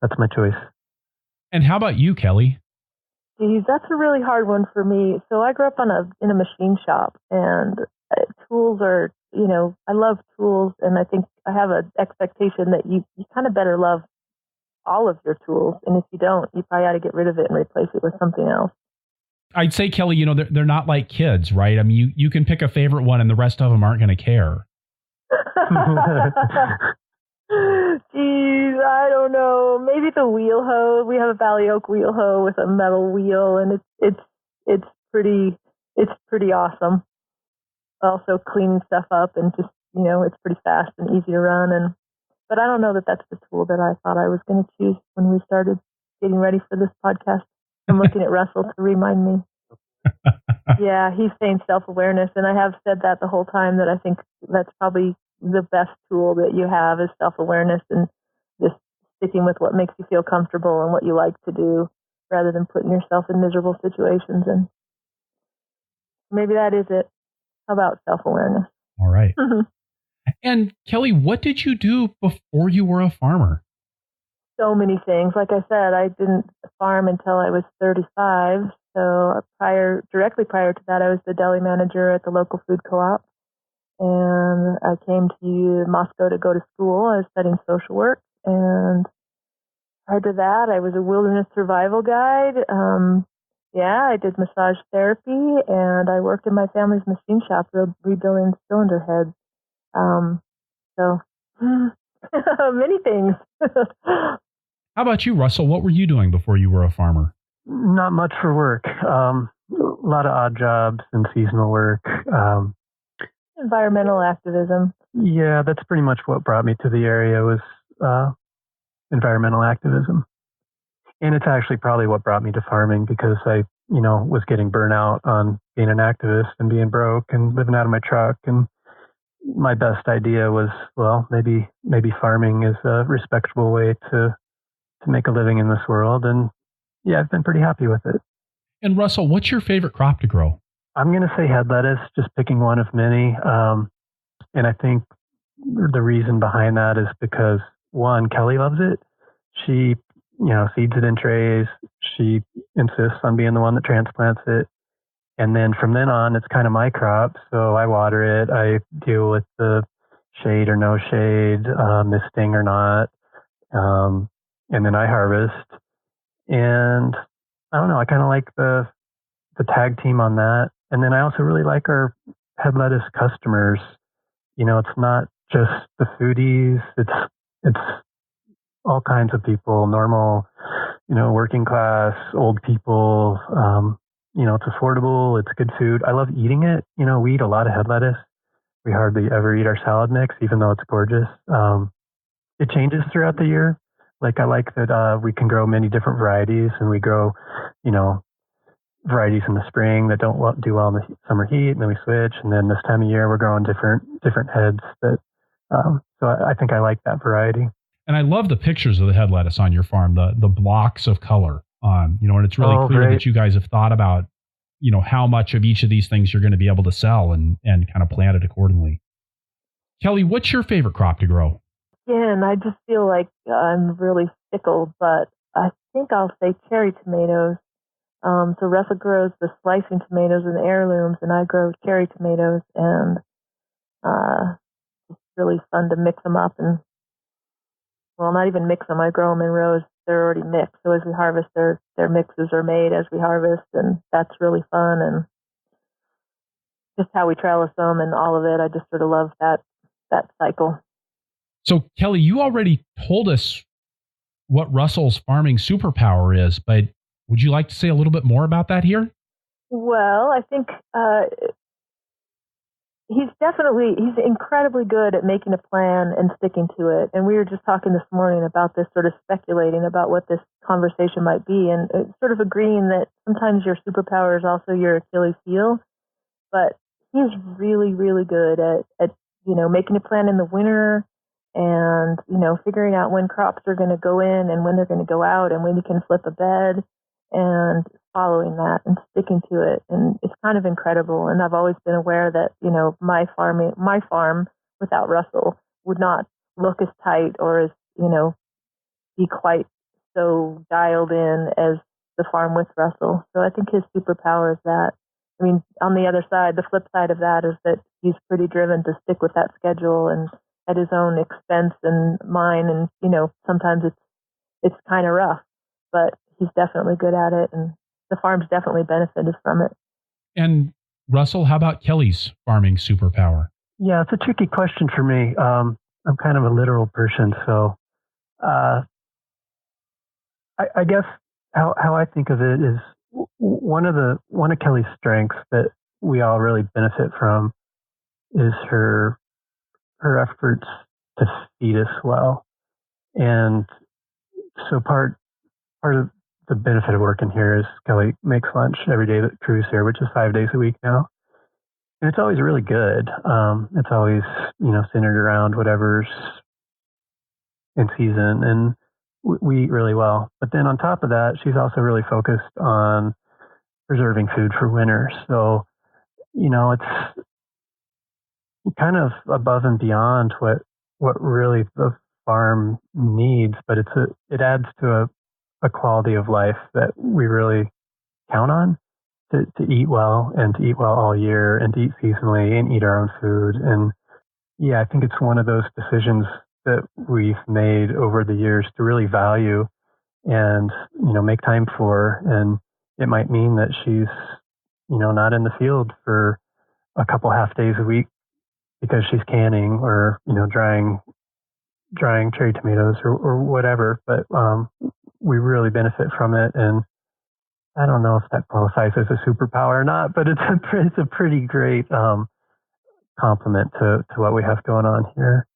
that's my choice. And how about you, Kelly? Geez, that's a really hard one for me. So I grew up in a machine shop, and tools are, I love tools, and I think I have an expectation that you kind of better love all of your tools. And if you don't, you probably ought to get rid of it and replace it with something else. I'd say, Kelly, they're not like kids, right? I mean, you can pick a favorite one and the rest of them aren't going to care. Geez, I don't know. Maybe the wheel hoe. We have a Valley Oak wheel hoe with a metal wheel, and it's pretty awesome. Also cleaning stuff up and just, it's pretty fast and easy to run. But I don't know that that's the tool that I thought I was going to choose when we started getting ready for this podcast. I'm looking at Russell to remind me. Yeah, he's saying self-awareness, and I have said that the whole time, that I think that's probably the best tool that you have is self-awareness, and just sticking with what makes you feel comfortable and what you like to do rather than putting yourself in miserable situations. And maybe that is it. How about self-awareness? All right. And Kelly, what did you do before you were a farmer? So many things. Like I said, I didn't farm until I was 35. So directly prior to that, I was the deli manager at the local food co-op. And I came to Moscow to go to school. I was studying social work. And prior to that, I was a wilderness survival guide. I did massage therapy, and I worked in my family's machine shop rebuilding cylinder heads. Many things. How about you, Russell? What were you doing before you were a farmer? Not much for work. A lot of odd jobs and seasonal work. Environmental activism. Yeah, that's pretty much what brought me to the area was environmental activism. And it's actually probably what brought me to farming because I, was getting burnt out on being an activist and being broke and living out of my truck. And my best idea was, well, maybe farming is a respectable way to make a living in this world. And yeah, I've been pretty happy with it. And Russell, what's your favorite crop to grow? I'm going to say head lettuce, just picking one of many. And I think the reason behind that is because, one, Kelly loves it. She, feeds it in trays. She insists on being the one that transplants it. And then from then on, it's kind of my crop. So I water it. I deal with the shade or no shade, misting or not. And then I harvest. And I don't know, I kind of like the tag team on that. And then I also really like our head lettuce customers. It's not just the foodies. It's all kinds of people, normal, working class, old people. It's affordable. It's good food. I love eating it. We eat a lot of head lettuce. We hardly ever eat our salad mix, even though it's gorgeous. It changes throughout the year. Like I like that we can grow many different varieties, and we grow, varieties in the spring that don't do well in the summer heat, and then we switch. And then this time of year, we're growing different heads. So I think I like that variety. And I love the pictures of the head lettuce on your farm, the blocks of color. And it's really clear great. that you guys have thought about, how much of each of these things you're going to be able to sell and kind of plan it accordingly. Kelly, what's your favorite crop to grow? Again, I just feel like I'm really fickle, but I think I'll say cherry tomatoes. So Russell grows the slicing tomatoes and the heirlooms, and I grow cherry tomatoes, and it's really fun to mix them up. And, well, not even mix them. I grow them in rows. They're already mixed. So as we harvest, their mixes are made as we harvest, and that's really fun. And just how we trellis them and all of it, I just sort of love that cycle. So, Kelly, you already told us what Russell's farming superpower is, but would you like to say a little bit more about that here? Well, I think he's incredibly good at making a plan and sticking to it. And we were just talking this morning about this, sort of speculating about what this conversation might be, and sort of agreeing that sometimes your superpower is also your Achilles heel. But he's really, really good at making a plan in the winter, and figuring out when crops are going to go in and when they're going to go out, and when you can flip a bed, and following that and sticking to it. And it's kind of incredible. And I've always been aware that my farm without Russell would not look as tight or as be quite so dialed in as the farm with Russell. So I think his superpower is that. I mean, on the other side, the flip side of that is that he's pretty driven to stick with that schedule and at his own expense and mine. And, sometimes it's kind of rough, but he's definitely good at it. And the farm's definitely benefited from it. And Russell, how about Kelly's farming superpower? Yeah, it's a tricky question for me. I'm kind of a literal person. So I guess how I think of it is one of Kelly's strengths that we all really benefit from is her efforts to feed us well. And so part of the benefit of working here is Kelly makes lunch every day that crew's here, which is 5 days a week now. And it's always really good. It's always, centered around whatever's in season, and we eat really well. But then on top of that, she's also really focused on preserving food for winter. So, it's kind of above and beyond what really the farm needs, but it adds to a quality of life that we really count on to eat well, and to eat well all year, and to eat seasonally, and eat our own food. And yeah, I think it's one of those decisions that we've made over the years to really value and, make time for. And it might mean that she's, not in the field for a couple half days a week because she's canning or, drying cherry tomatoes or whatever. But we really benefit from it. And I don't know if that qualifies as a superpower or not, but it's a pretty great complement to what we have going on here.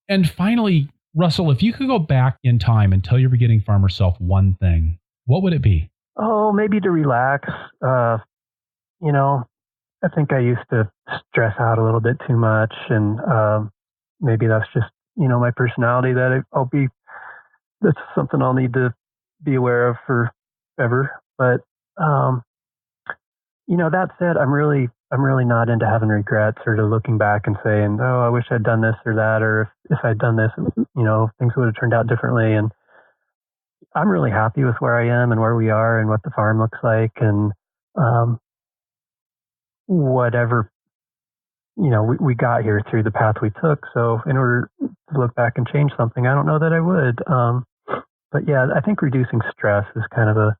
And finally, Russell, if you could go back in time and tell your beginning farmer self one thing, what would it be? Oh, maybe to relax. I think I used to stress out a little bit too much, and maybe that's just, my personality that's something I'll need to be aware of forever. But, that said, I'm really not into having regrets or to looking back and saying, oh, I wish I'd done this or that, or if I'd done this, things would have turned out differently. And I'm really happy with where I am and where we are and what the farm looks like. And whatever, we got here through the path we took. So in order to look back and change something, I don't know that I would. But yeah, I think reducing stress is kind of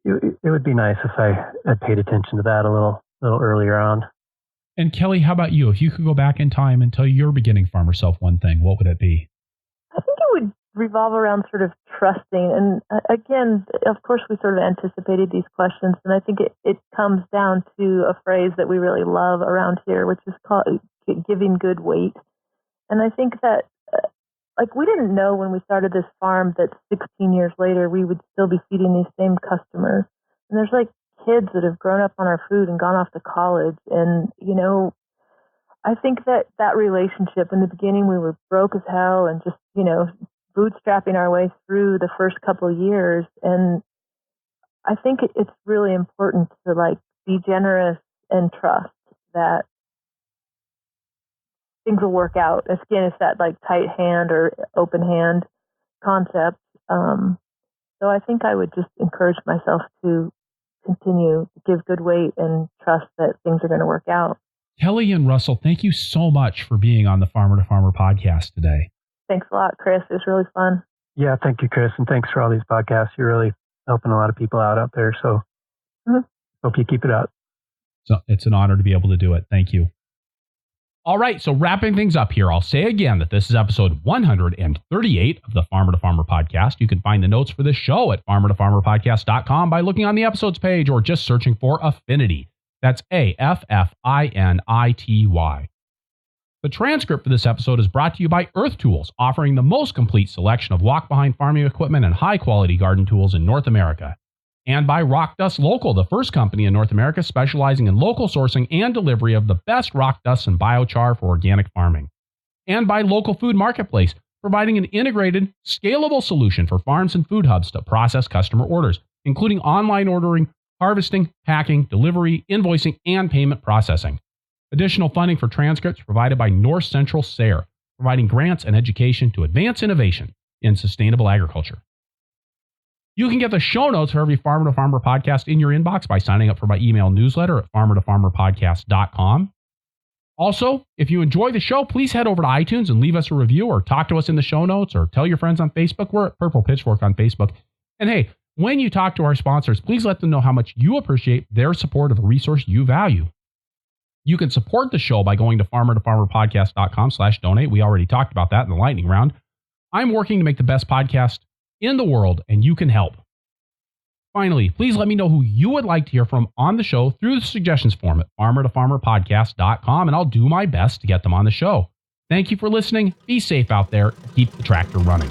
it would be nice if I had paid attention to that a little earlier on. And Kelly, how about you? If you could go back in time and tell your beginning farmer self one thing, what would it be? I think it would revolve around sort of trusting. And again, of course, we sort of anticipated these questions. And I think it comes down to a phrase that we really love around here, which is called giving good weight. And I think that we didn't know when we started this farm that 16 years later we would still be feeding these same customers. And there's kids that have grown up on our food and gone off to college. And, I think that relationship, in the beginning, we were broke as hell and just, bootstrapping our way through the first couple of years. And I think it's really important to be generous and trust that things will work out. Again, it's that tight hand or open hand concept. So I think I would just encourage myself to continue to give good weight and trust that things are going to work out. Kelly and Russell, thank you so much for being on the Farmer to Farmer podcast today. Thanks a lot, Chris. It was really fun. Yeah, thank you, Chris. And thanks for all these podcasts. You're really helping a lot of people out there. So hope you keep it up. So it's an honor to be able to do it. Thank you. All right. So wrapping things up here, I'll say again that this is episode 138 of the Farmer to Farmer podcast. You can find the notes for this show at farmertofarmerpodcast.com by looking on the episodes page or just searching for Affinity. That's AFFINITY. The transcript for this episode is brought to you by Earth Tools, offering the most complete selection of walk-behind farming equipment and high-quality garden tools in North America. And by Rock Dust Local, the first company in North America specializing in local sourcing and delivery of the best rock dust and biochar for organic farming. And by Local Food Marketplace, providing an integrated, scalable solution for farms and food hubs to process customer orders, including online ordering, harvesting, packing, delivery, invoicing, and payment processing. Additional funding for transcripts provided by North Central SARE, providing grants and education to advance innovation in sustainable agriculture. You can get the show notes for every Farmer to Farmer podcast in your inbox by signing up for my email newsletter at farmertofarmerpodcast.com. Also, if you enjoy the show, please head over to iTunes and leave us a review or talk to us in the show notes or tell your friends on Facebook. We're at Purple Pitchfork on Facebook. And hey, when you talk to our sponsors, please let them know how much you appreciate their support of a resource you value. You can support the show by going to farmertofarmerpodcast.com/donate. We already talked about that in the lightning round. I'm working to make the best podcast in the world, and you can help. Finally, please let me know who you would like to hear from on the show through the suggestions form at farmertofarmerpodcast.com, and I'll do my best to get them on the show. Thank you for listening. Be safe out there. Keep the tractor running.